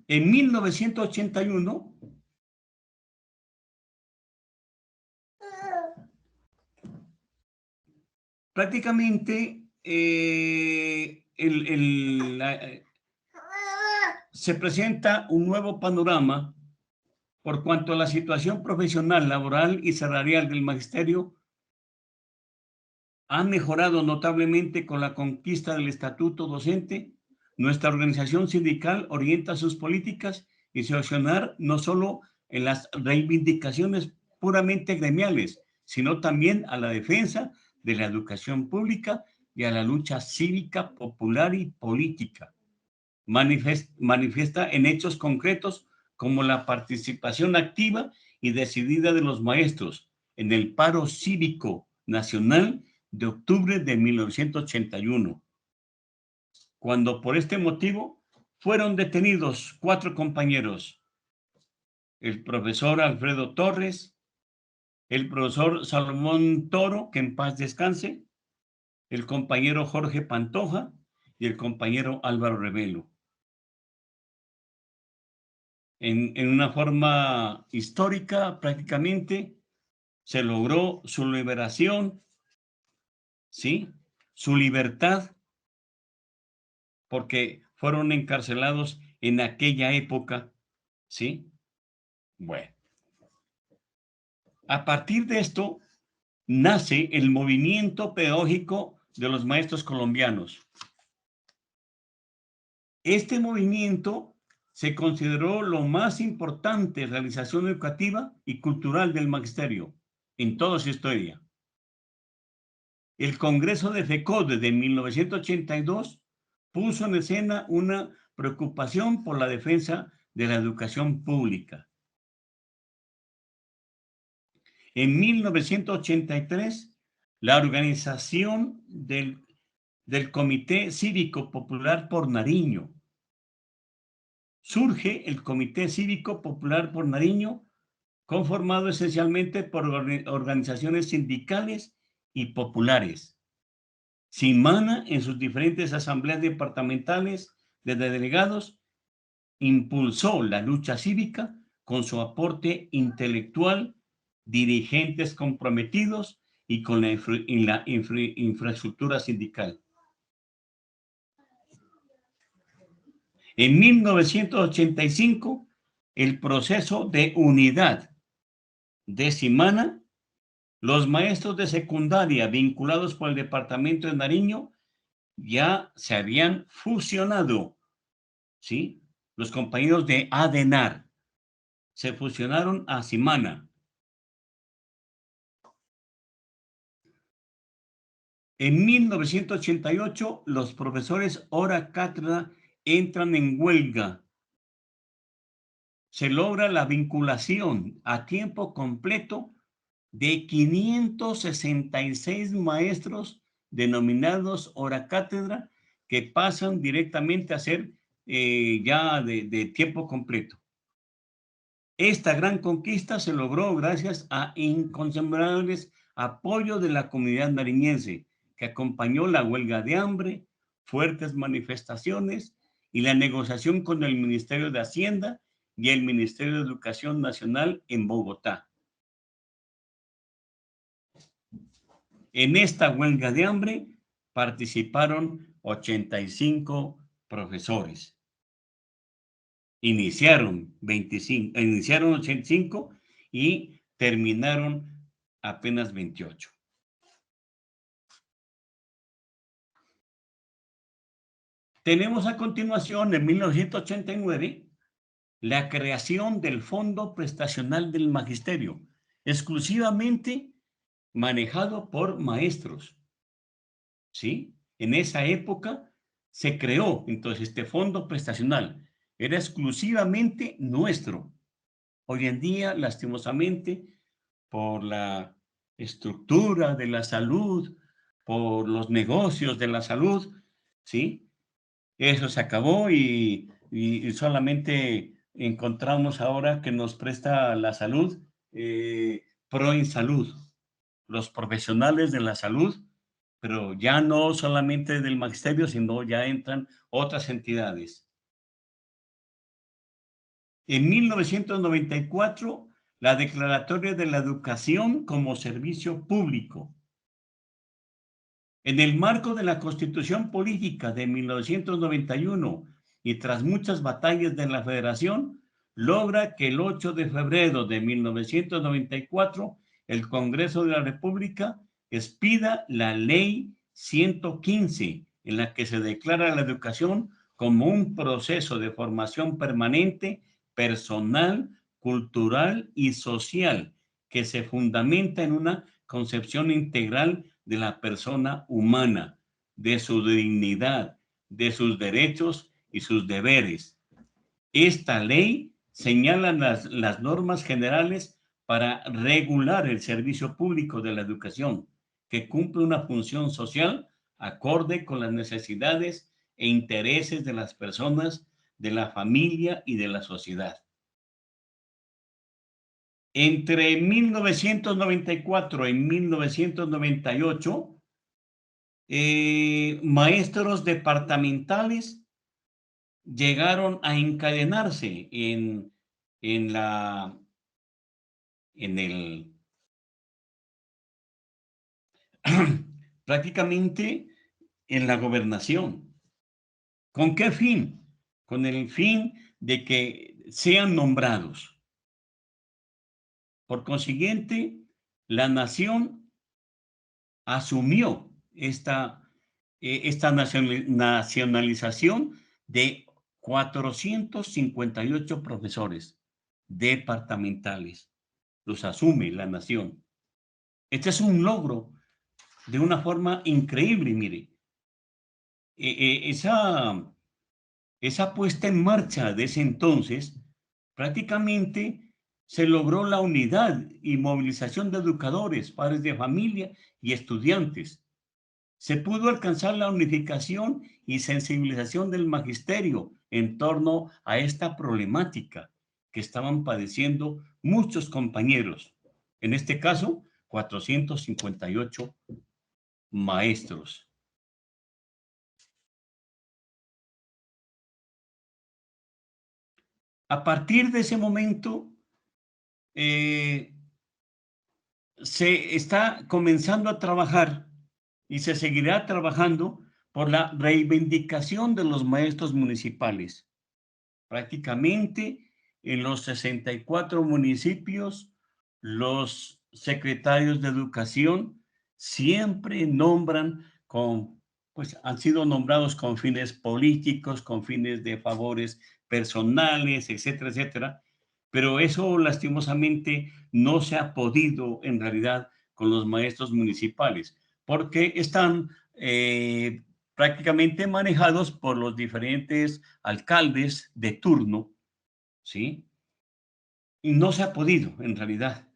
en 1981, prácticamente se presenta un nuevo panorama por cuanto a la situación profesional, laboral y salarial del magisterio ha mejorado notablemente con la conquista del estatuto docente. Nuestra organización sindical orienta sus políticas y su accionar no solo en las reivindicaciones puramente gremiales, sino también a la defensa de la educación pública y a la lucha cívica, popular y política. Manifiesta en hechos concretos como la participación activa y decidida de los maestros en el paro cívico nacional de octubre de 1981, cuando por este motivo fueron detenidos 4 compañeros: el profesor Alfredo Torres, el profesor Salomón Toro, que en paz descanse, el compañero Jorge Pantoja y el compañero Álvaro Revelo. En una forma histórica, prácticamente, se logró su liberación, ¿sí? Su libertad, porque fueron encarcelados en aquella época, ¿sí? Bueno, a partir de esto nace el movimiento pedagógico de los maestros colombianos. Este movimiento se consideró lo más importante realización educativa y cultural del magisterio en toda su historia. El Congreso de FECODE de 1982 puso en escena una preocupación por la defensa de la educación pública. En 1983, la organización del Comité Cívico Popular por Nariño. Surge el Comité Cívico Popular por Nariño, conformado esencialmente por organizaciones sindicales y populares. Simana, en sus diferentes asambleas departamentales de delegados, impulsó la lucha cívica con su aporte intelectual, dirigentes comprometidos y con la infraestructura sindical. En 1985, el proceso de unidad de Simana, los maestros de secundaria vinculados por el departamento de Nariño ya se habían fusionado, ¿sí? Los compañeros de ADENAR se fusionaron a Simana. En 1988, los profesores hora cátedra entran en huelga. Se logra la vinculación a tiempo completo de 566 maestros denominados hora cátedra que pasan directamente a ser ya de tiempo completo. Esta gran conquista se logró gracias a inconmensurable apoyo de la comunidad nariñense, que acompañó la huelga de hambre, fuertes manifestaciones y la negociación con el Ministerio de Hacienda y el Ministerio de Educación Nacional en Bogotá. En esta huelga de hambre participaron 85 profesores. Iniciaron 85 y terminaron apenas 28. Tenemos a continuación, en 1989, la creación del Fondo Prestacional del Magisterio, exclusivamente manejado por maestros, ¿sí? En esa época se creó entonces este fondo prestacional, era exclusivamente nuestro. Hoy en día, lastimosamente, por la estructura de la salud, por los negocios de la salud, ¿sí? Eso se acabó y solamente encontramos ahora que nos presta la salud, Proinsalud, los profesionales de la salud, pero ya no solamente del magisterio, sino ya entran otras entidades. En 1994, la Declaratoria de la Educación como Servicio Público. En el marco de la Constitución Política de 1991 y tras muchas batallas de la Federación, logra que el 8 de febrero de 1994 el Congreso de la República expida la Ley 115, en la que se declara la educación como un proceso de formación permanente, personal, cultural y social, que se fundamenta en una concepción integral de la persona humana, de su dignidad, de sus derechos y sus deberes. Esta ley señala las normas generales para regular el servicio público de la educación, que cumple una función social acorde con las necesidades e intereses de las personas, de la familia y de la sociedad. Entre 1994 y 1998, maestros departamentales llegaron a encadenarse en la, en el, prácticamente en la gobernación. ¿Con qué fin? Con el fin de que sean nombrados. Por consiguiente, la nación asumió esta nacionalización de 458 profesores departamentales. Los asume la nación. Este es un logro de una forma increíble, mire. Esa puesta en marcha de ese entonces, prácticamente se logró la unidad y movilización de educadores, padres de familia y estudiantes. Se pudo alcanzar la unificación y sensibilización del magisterio en torno a esta problemática que estaban padeciendo muchos compañeros. En este caso, 458 maestros. A partir de ese momento, se está comenzando a trabajar y se seguirá trabajando por la reivindicación de los maestros municipales. Prácticamente en los 64 municipios, los secretarios de educación siempre nombran pues han sido nombrados con fines políticos, con fines de favores personales, etcétera, etcétera. Pero eso lastimosamente no se ha podido en realidad con los maestros municipales, porque están prácticamente manejados por los diferentes alcaldes de turno, ¿sí? Y no se ha podido, en realidad,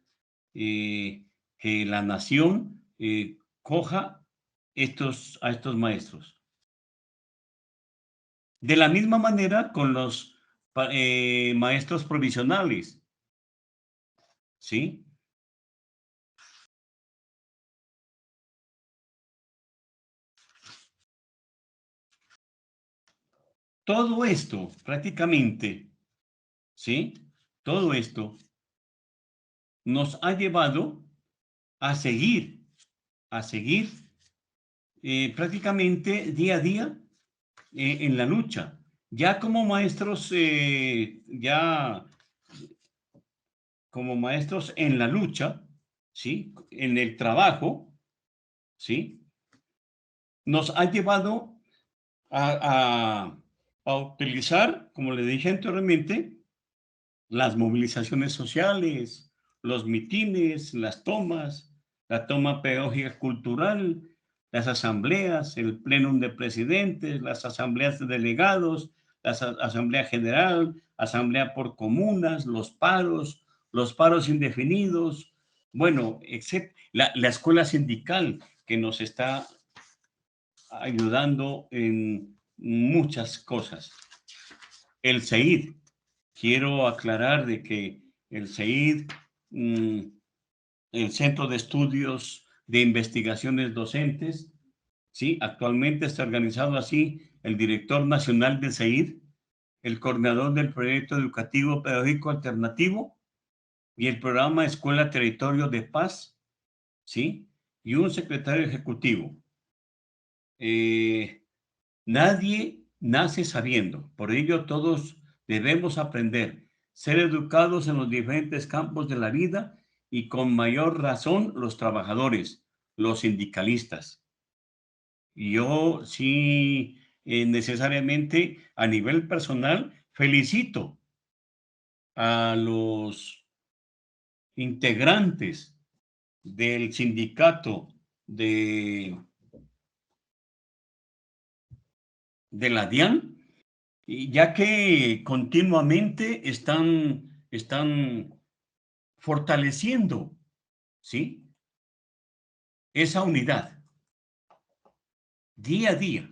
que la nación coja a estos maestros. De la misma manera con los maestros provisionales, ¿sí? todo esto, prácticamente, ¿sí? Todo esto nos ha llevado a seguir, a seguir prácticamente día a día en la lucha. Ya como maestros, ya como maestros en la lucha, ¿sí? En el trabajo, ¿sí? Nos ha llevado a, a utilizar, como le dije anteriormente, las movilizaciones sociales, los mitines, las tomas, la toma pedagógica cultural, las asambleas, el plenum de presidentes, las asambleas de delegados, la asamblea general, asamblea por comunas, los paros indefinidos, bueno, la escuela sindical que nos está ayudando en muchas cosas. El CEID, quiero aclarar de que el CEID, el Centro de Estudios de Investigaciones Docentes, ¿sí? Actualmente está organizado así el director nacional del CEID, el coordinador del proyecto educativo pedagógico alternativo y el programa Escuela Territorio de Paz, ¿sí? Y un secretario ejecutivo. Nadie nace sabiendo, por ello todos debemos aprender, ser educados en los diferentes campos de la vida y con mayor razón los trabajadores, los sindicalistas. Y yo sí, necesariamente a nivel personal, felicito a los integrantes del sindicato de, de la DIAN, y ya que continuamente están fortaleciendo, ¿sí? Esa unidad día a día.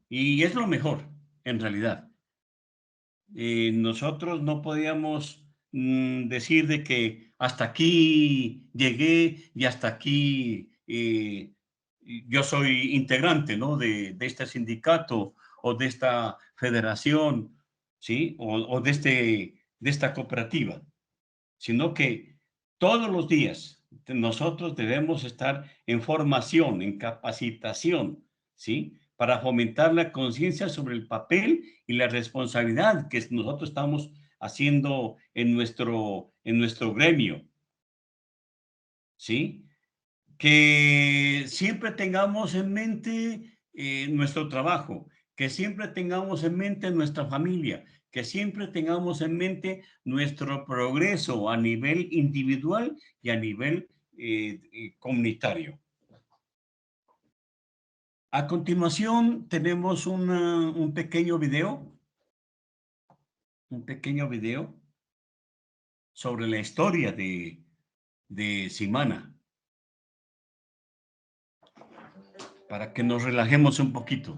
Y es lo mejor, en realidad. Nosotros no podíamos decir de que hasta aquí llegué y hasta aquí yo soy integrante, ¿no? De este sindicato o de esta federación, ¿sí? O de esta cooperativa, sino que todos los días nosotros debemos estar en formación, en capacitación, ¿sí? Para fomentar la conciencia sobre el papel y la responsabilidad que nosotros estamos haciendo en nuestro gremio, ¿sí? Que siempre tengamos en mente nuestro trabajo, que siempre tengamos en mente nuestra familia, que siempre tengamos en mente nuestro progreso a nivel individual y a nivel comunitario. A continuación tenemos un pequeño video sobre la historia de Simana, para que nos relajemos un poquito.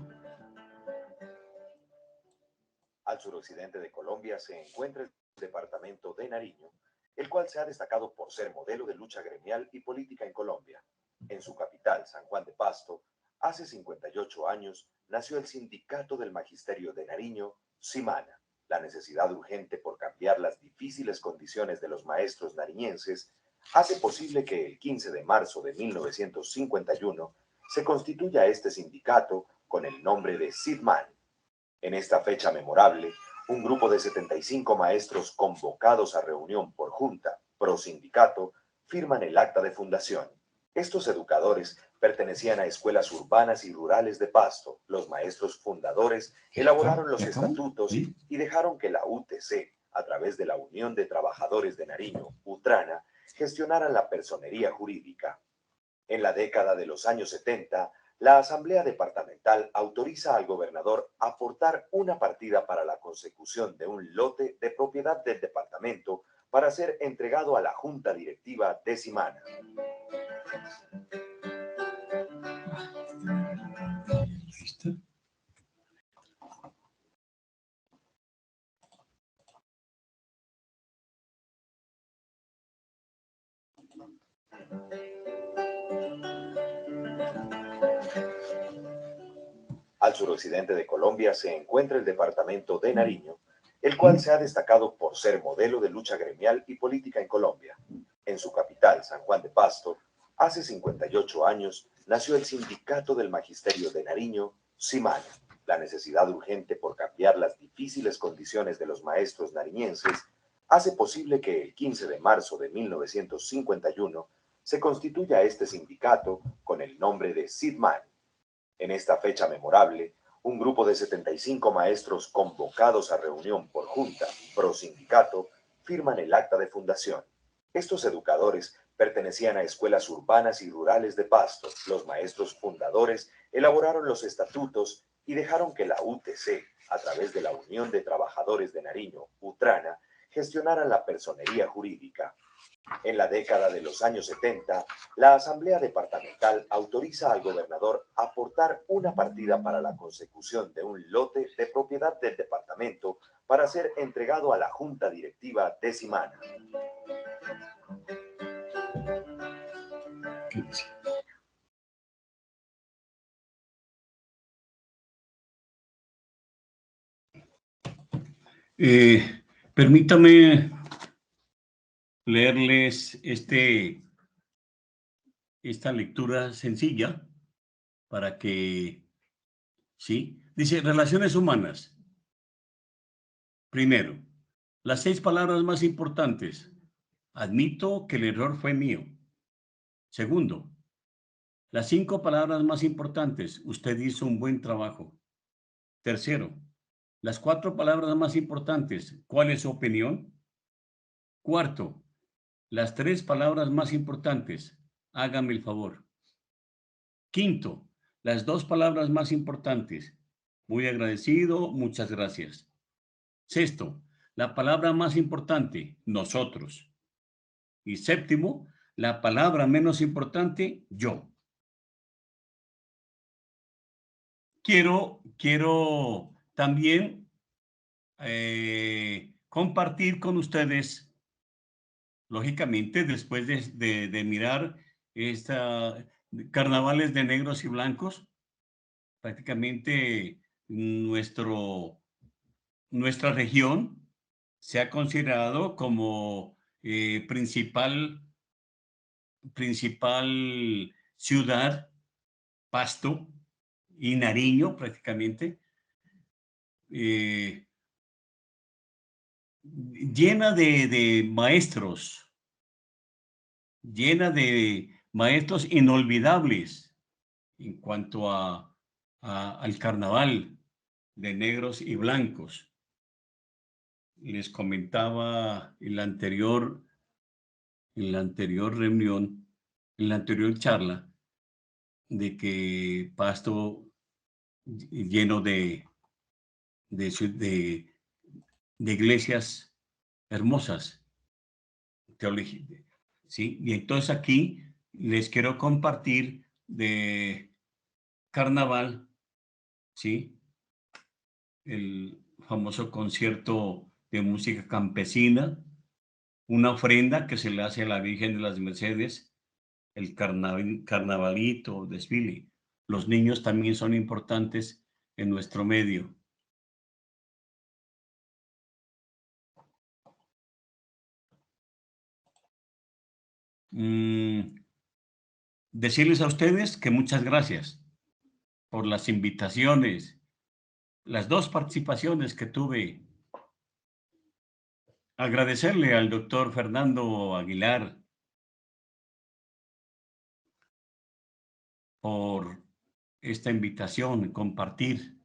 Al suroccidente de Colombia se encuentra el departamento de Nariño, el cual se ha destacado por ser modelo de lucha gremial y política en Colombia. En su capital, San Juan de Pasto, hace 58 años nació el Sindicato del Magisterio de Nariño, Simana. La necesidad urgente por cambiar las difíciles condiciones de los maestros nariñenses hace posible que el 15 de marzo de 1951 se constituya este sindicato con el nombre de SIDMAN. En esta fecha memorable, un grupo de 75 maestros convocados a reunión por junta, pro sindicato, firman el acta de fundación. Estos educadores pertenecían a escuelas urbanas y rurales de Pasto. Los maestros fundadores elaboraron los estatutos y dejaron que la UTC, a través de la Unión de Trabajadores de Nariño, UTRANA, gestionara la personería jurídica. En la década de los años 70, la Asamblea Departamental autoriza al gobernador aportar una partida para la consecución de un lote de propiedad del departamento para ser entregado a la Junta Directiva de Simana. Al suroccidente de Colombia se encuentra el departamento de Nariño, el cual se ha destacado por ser modelo de lucha gremial y política en Colombia. En su capital, San Juan de Pasto, hace 58 años nació el Sindicato del Magisterio de Nariño, SIMAN. La necesidad urgente por cambiar las difíciles condiciones de los maestros nariñenses hace posible que el 15 de marzo de 1951 se constituya este sindicato con el nombre de SIDMAN. En esta fecha memorable, un grupo de 75 maestros convocados a reunión por junta pro sindicato firman el acta de fundación. Estos educadores pertenecían a escuelas urbanas y rurales de Pasto. Los maestros fundadores elaboraron los estatutos y dejaron que la UTC, a través de la Unión de Trabajadores de Nariño, UTRANA, gestionara la personería jurídica. En la década de los años 70, la Asamblea Departamental autoriza al gobernador a aportar una partida para la consecución de un lote de propiedad del departamento para ser entregado a la Junta Directiva de SIMAN. Permítame leerles esta lectura sencilla para que, ¿sí? Dice, relaciones humanas. Primero, las 6 palabras más importantes. Admito que el error fue mío. Segundo, las 5 palabras más importantes. Usted hizo un buen trabajo. Tercero, las 4 palabras más importantes. ¿Cuál es su opinión? Cuarto, las 3 palabras más importantes. Hágame el favor. Quinto, las 2 palabras más importantes. Muy agradecido, muchas gracias. Sexto, la palabra más importante, nosotros. Y séptimo, la palabra menos importante, yo. Quiero también compartir con ustedes, lógicamente, después de mirar carnavales de negros y blancos, prácticamente nuestra región se ha considerado como principal ciudad, Pasto y Nariño prácticamente, llena de maestros, llena de maestros inolvidables en cuanto al carnaval de negros y blancos. Les comentaba en la anterior reunión, en la anterior charla, de que Pasto lleno de iglesias hermosas, ¿sí? Y entonces aquí les quiero compartir de carnaval, ¿sí? El famoso concierto de música campesina, una ofrenda que se le hace a la Virgen de las Mercedes, el carnavalito, desfile. Los niños también son importantes en nuestro medio. Decirles a ustedes que muchas gracias por las invitaciones, las 2 participaciones que tuve. Agradecerle al doctor Fernando Aguilar por esta invitación, compartir.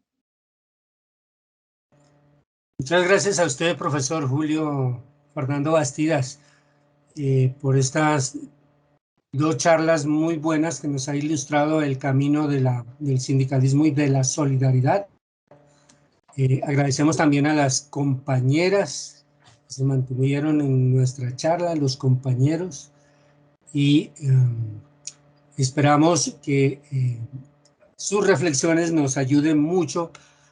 Muchas gracias a usted, profesor Julio Fernando Bastidas, por estas 2 charlas muy buenas que nos ha ilustrado el camino del sindicalismo y de la solidaridad. Agradecemos también a las compañeras que se mantuvieron en nuestra charla, los compañeros, y esperamos que sus reflexiones nos ayuden mucho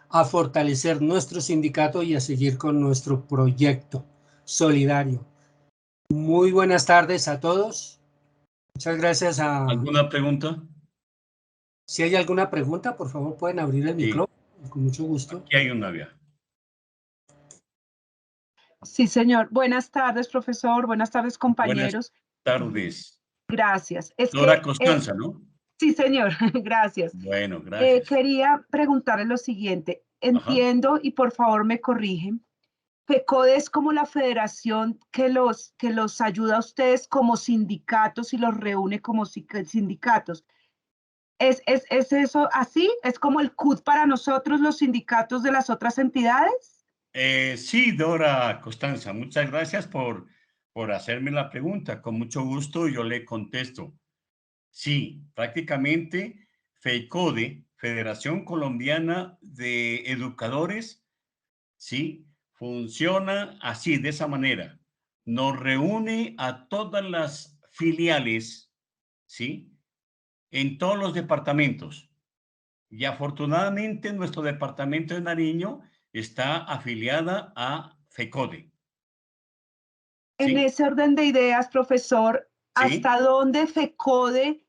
a fortalecer nuestro sindicato y a seguir con nuestro proyecto solidario. Muy buenas tardes a todos. Muchas gracias a... ¿Alguna pregunta? Si hay alguna pregunta, por favor, pueden abrir el micrófono, con mucho gusto. Aquí hay una vía. Sí, señor. Buenas tardes, profesor. Buenas tardes, compañeros. Buenas tardes. Gracias. Dora Constanza, ¿no? Sí, señor. Gracias. Bueno, gracias. Quería preguntarle lo siguiente. Entiendo, y por favor me corrigen, FECODE es como la federación que los ayuda a ustedes como sindicatos y los reúne como sindicatos. ¿Es eso así? ¿Es como el CUT para nosotros, los sindicatos de las otras entidades? Sí, Dora Constanza, muchas gracias por hacerme la pregunta. Con mucho gusto yo le contesto. Sí, prácticamente FECODE, Federación Colombiana de Educadores, sí, funciona así, de esa manera. Nos reúne a todas las filiales, sí, en todos los departamentos. Y afortunadamente nuestro departamento de Nariño está afiliada a FECODE. En ¿Sí? ese orden de ideas, profesor, ¿hasta ¿Sí? dónde FECODE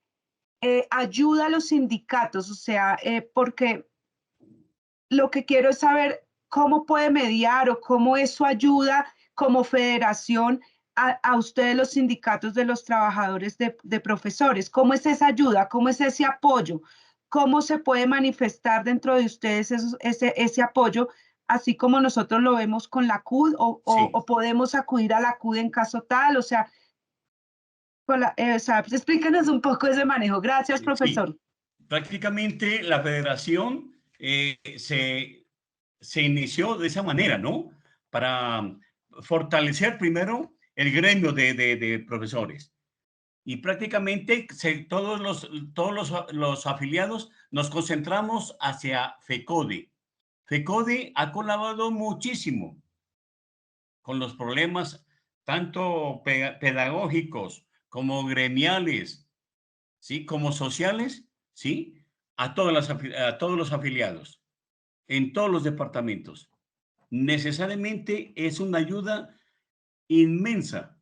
ayuda a los sindicatos? O sea, porque lo que quiero es saber cómo puede mediar o cómo eso ayuda como federación a ustedes los sindicatos de los trabajadores de profesores. ¿Cómo es esa ayuda? ¿Cómo es ese apoyo? ¿Cómo se puede manifestar dentro de ustedes ese apoyo, así como nosotros lo vemos con la CUD Sí. o podemos acudir a la CUD en caso tal? O sea, pues explíquenos un poco ese manejo. Gracias, profesor. Sí. Prácticamente la federación se inició de esa manera, ¿no? Para fortalecer primero el gremio de profesores. Y prácticamente todos los afiliados nos concentramos hacia FECODE. FECODE ha colaborado muchísimo con los problemas tanto pedagógicos como gremiales, ¿sí? Como sociales, ¿sí? A todos los afiliados, en todos los departamentos. Necesariamente es una ayuda inmensa,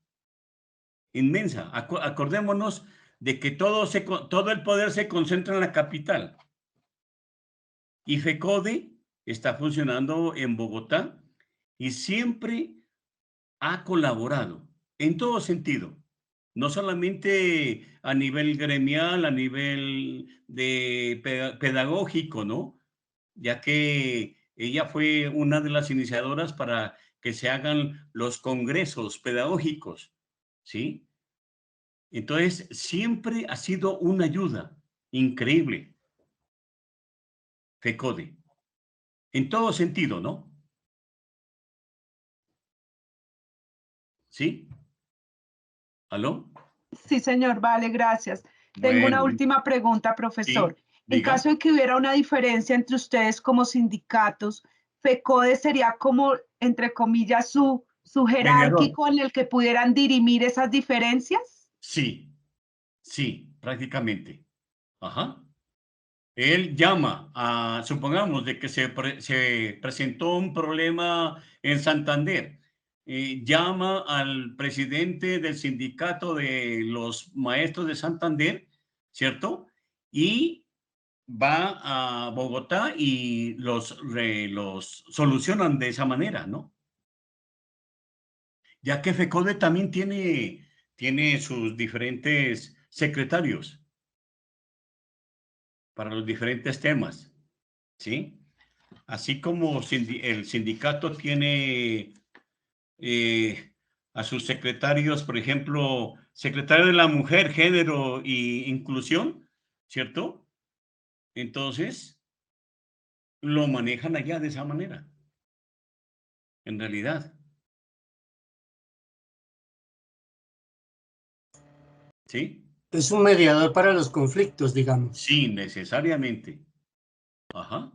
inmensa. Acordémonos de que todo el poder se concentra en la capital. Y FECODE está funcionando en Bogotá y siempre ha colaborado en todo sentido, no solamente a nivel gremial, a nivel pedagógico, ¿no? Ya que ella fue una de las iniciadoras para que se hagan los congresos pedagógicos, ¿sí? Entonces, siempre ha sido una ayuda increíble, FECODE, en todo sentido, ¿no? ¿Sí? ¿Aló? Sí, señor, vale, gracias. Tengo una Bueno, última pregunta, sí, profesor. En diga. caso de que hubiera una diferencia entre ustedes como sindicatos, FECODE sería como, entre comillas, su Mediador. jerárquico en el que pudieran dirimir esas diferencias. Sí, sí, prácticamente. Ajá. Él llama supongamos de que se presentó un problema en Santander, llama al presidente del sindicato de los maestros de Santander, ¿cierto? Y va a Bogotá y los solucionan de esa manera, ¿no? Ya que FECODE también tiene sus diferentes secretarios para los diferentes temas, ¿sí? Así como el sindicato tiene a sus secretarios, por ejemplo, secretario de la Mujer, Género y Inclusión, ¿cierto? Entonces, lo manejan allá de esa manera, en realidad. ¿Sí? Es un mediador para los conflictos, digamos. Sí, necesariamente. Ajá.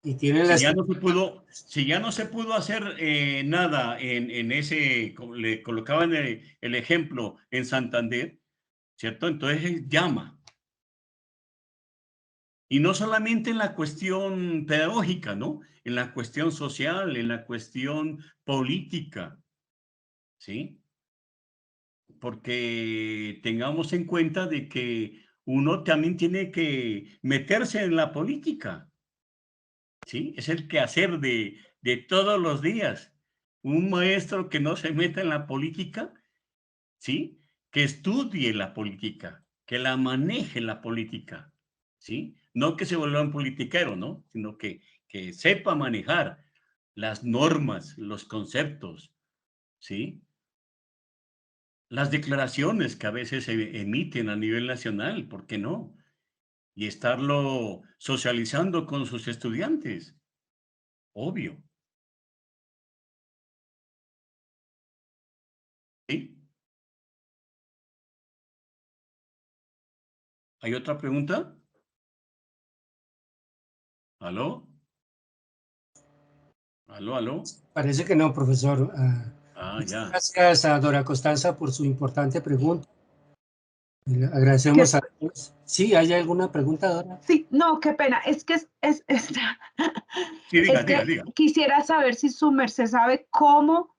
Y tiene Si las... ya no se pudo hacer nada en ese, le colocaban el ejemplo en Santander, ¿cierto? Entonces llama. Y no solamente en la cuestión pedagógica, ¿no? En la cuestión social, en la cuestión política, ¿sí? Porque tengamos en cuenta de que uno también tiene que meterse en la política, ¿sí? Es el quehacer de todos los días. Un maestro que no se meta en la política, ¿sí? Que estudie la política, que la maneje la política, ¿sí? No que se vuelva un politiquero, ¿no? Sino que sepa manejar las normas, los conceptos, ¿sí? Las declaraciones que a veces se emiten a nivel nacional, ¿por qué no? Y estarlo socializando con sus estudiantes, obvio. ¿Sí? ¿Hay otra pregunta? ¿Aló? ¿Aló, aló? Parece que no, profesor. Muchas Ya. gracias a Dora Costanza por su importante pregunta. Le Que- agradecemos a todos. ¿Sí? ¿Hay alguna pregunta, Dora? Sí, no, qué pena. Es que Sí, diga, es diga, que diga. quisiera saber si su merced sabe cómo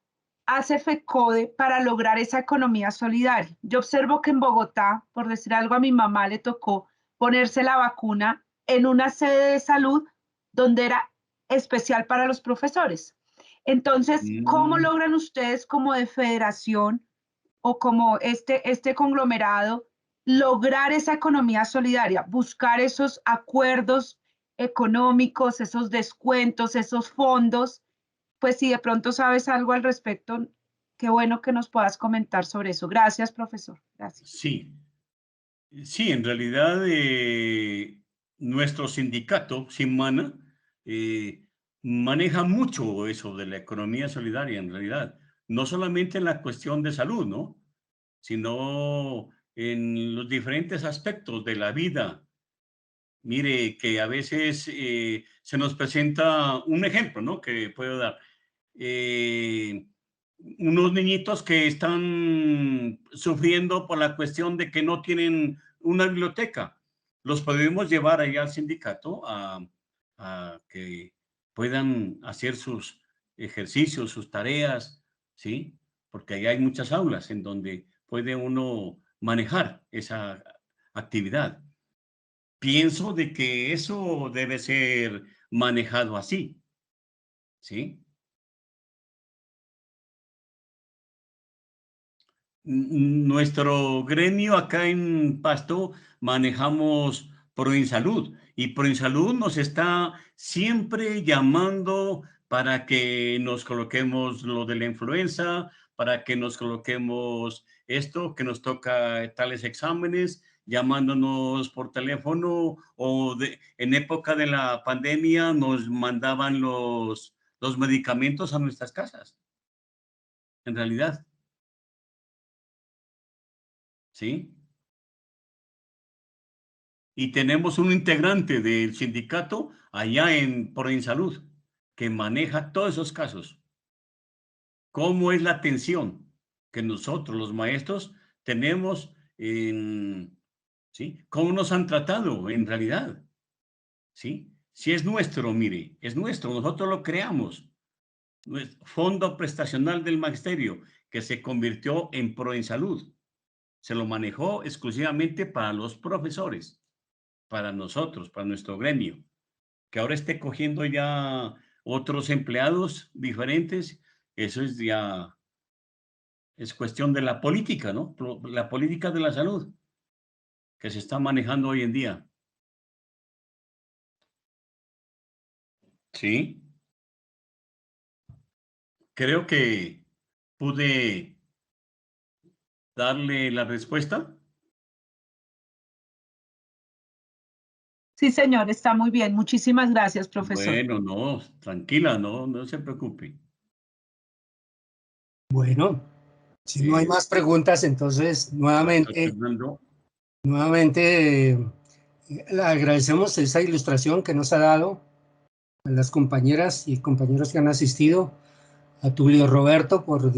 hace FECODE para lograr esa economía solidaria. Yo observo que en Bogotá, por decir algo, a mi mamá le tocó ponerse la vacuna en una sede de salud donde era especial para los profesores. Entonces, ¿cómo Mm, logran ustedes como de federación o como este conglomerado lograr esa economía solidaria, buscar esos acuerdos económicos, esos descuentos, esos fondos? Pues si de pronto sabes algo al respecto, qué bueno que nos puedas comentar sobre eso. Gracias, profesor. Gracias. sí, sí, en realidad nuestro sindicato, Sinmana, maneja mucho eso de la economía solidaria, en realidad. No solamente en la cuestión de salud, ¿no? Sino en los diferentes aspectos de la vida. Mire, que a veces se nos presenta un ejemplo, ¿no? Que puedo dar. Eh, Unos niñitos que están sufriendo por la cuestión de que no tienen una biblioteca. Los podemos llevar allá al sindicato a que puedan hacer sus ejercicios, sus tareas, ¿sí? Porque ahí hay muchas aulas en donde puede uno manejar esa actividad. Pienso de que eso debe ser manejado así, ¿sí? Nuestro gremio acá en Pasto manejamos Proinsalud y Proinsalud nos está siempre llamando para que nos coloquemos lo de la influenza, para que nos coloquemos esto, que nos toca tales exámenes, llamándonos por teléfono o en época de la pandemia nos mandaban los medicamentos a nuestras casas, en realidad, ¿sí? Y tenemos un integrante del sindicato allá en Proinsalud que maneja todos esos casos. ¿Cómo es la atención que nosotros, los maestros, tenemos en, ¿sí? ¿Cómo nos han tratado en realidad? ¿Sí? Si es nuestro, mire, es nuestro, nosotros lo creamos. Fondo Prestacional del Magisterio, que se convirtió en Proinsalud. Se lo manejó exclusivamente para los profesores, para nosotros, para nuestro gremio. Que ahora esté cogiendo ya otros empleados diferentes, eso es ya, es cuestión de la política, ¿no? La política de la salud que se está manejando hoy en día. Sí, creo que pude darle la respuesta. Sí, señor, está muy bien. Muchísimas gracias, profesor. Bueno, no, tranquila, no se preocupe. Bueno, si no hay más preguntas, entonces Doctor nuevamente Fernando, le agradecemos esa ilustración que nos ha dado a las compañeras y compañeros que han asistido, a Tulio Roberto por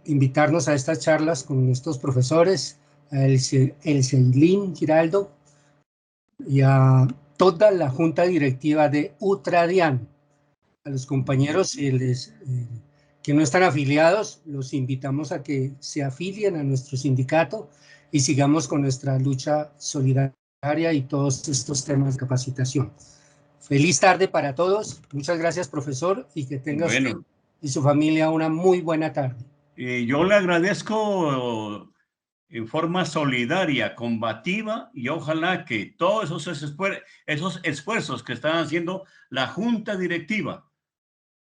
invitarnos a estas charlas con estos profesores, a Elceilín Giraldo y a toda la junta directiva de Utradian. A los compañeros que no están afiliados, los invitamos a que se afilien a nuestro sindicato y sigamos con nuestra lucha solidaria y todos estos temas de capacitación. Feliz tarde para todos. Muchas gracias, profesor, y que tenga usted y su familia una muy buena tarde. Yo le agradezco en forma solidaria, combativa, y ojalá que todos esos esfuerzos que están haciendo la junta directiva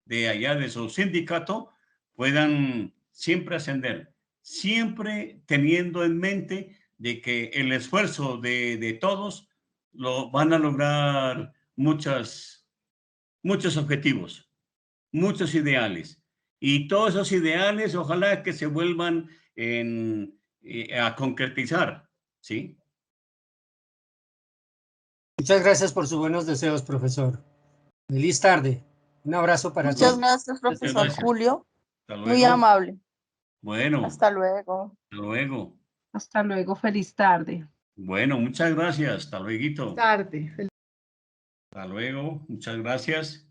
de allá de su sindicato puedan siempre ascender, siempre teniendo en mente de que el esfuerzo de todos lo van a lograr muchos objetivos, muchos ideales. Y todos esos ideales, ojalá que se vuelvan a concretizar, ¿sí? Muchas gracias por sus buenos deseos, profesor. Feliz tarde. Un abrazo para Muchas todos. gracias, profesor Julio. Hasta luego. Muy amable. Bueno. Hasta luego. Hasta luego. Hasta luego, feliz tarde. Bueno, muchas gracias. Hasta luego. Tarde. Hasta luego. Muchas gracias.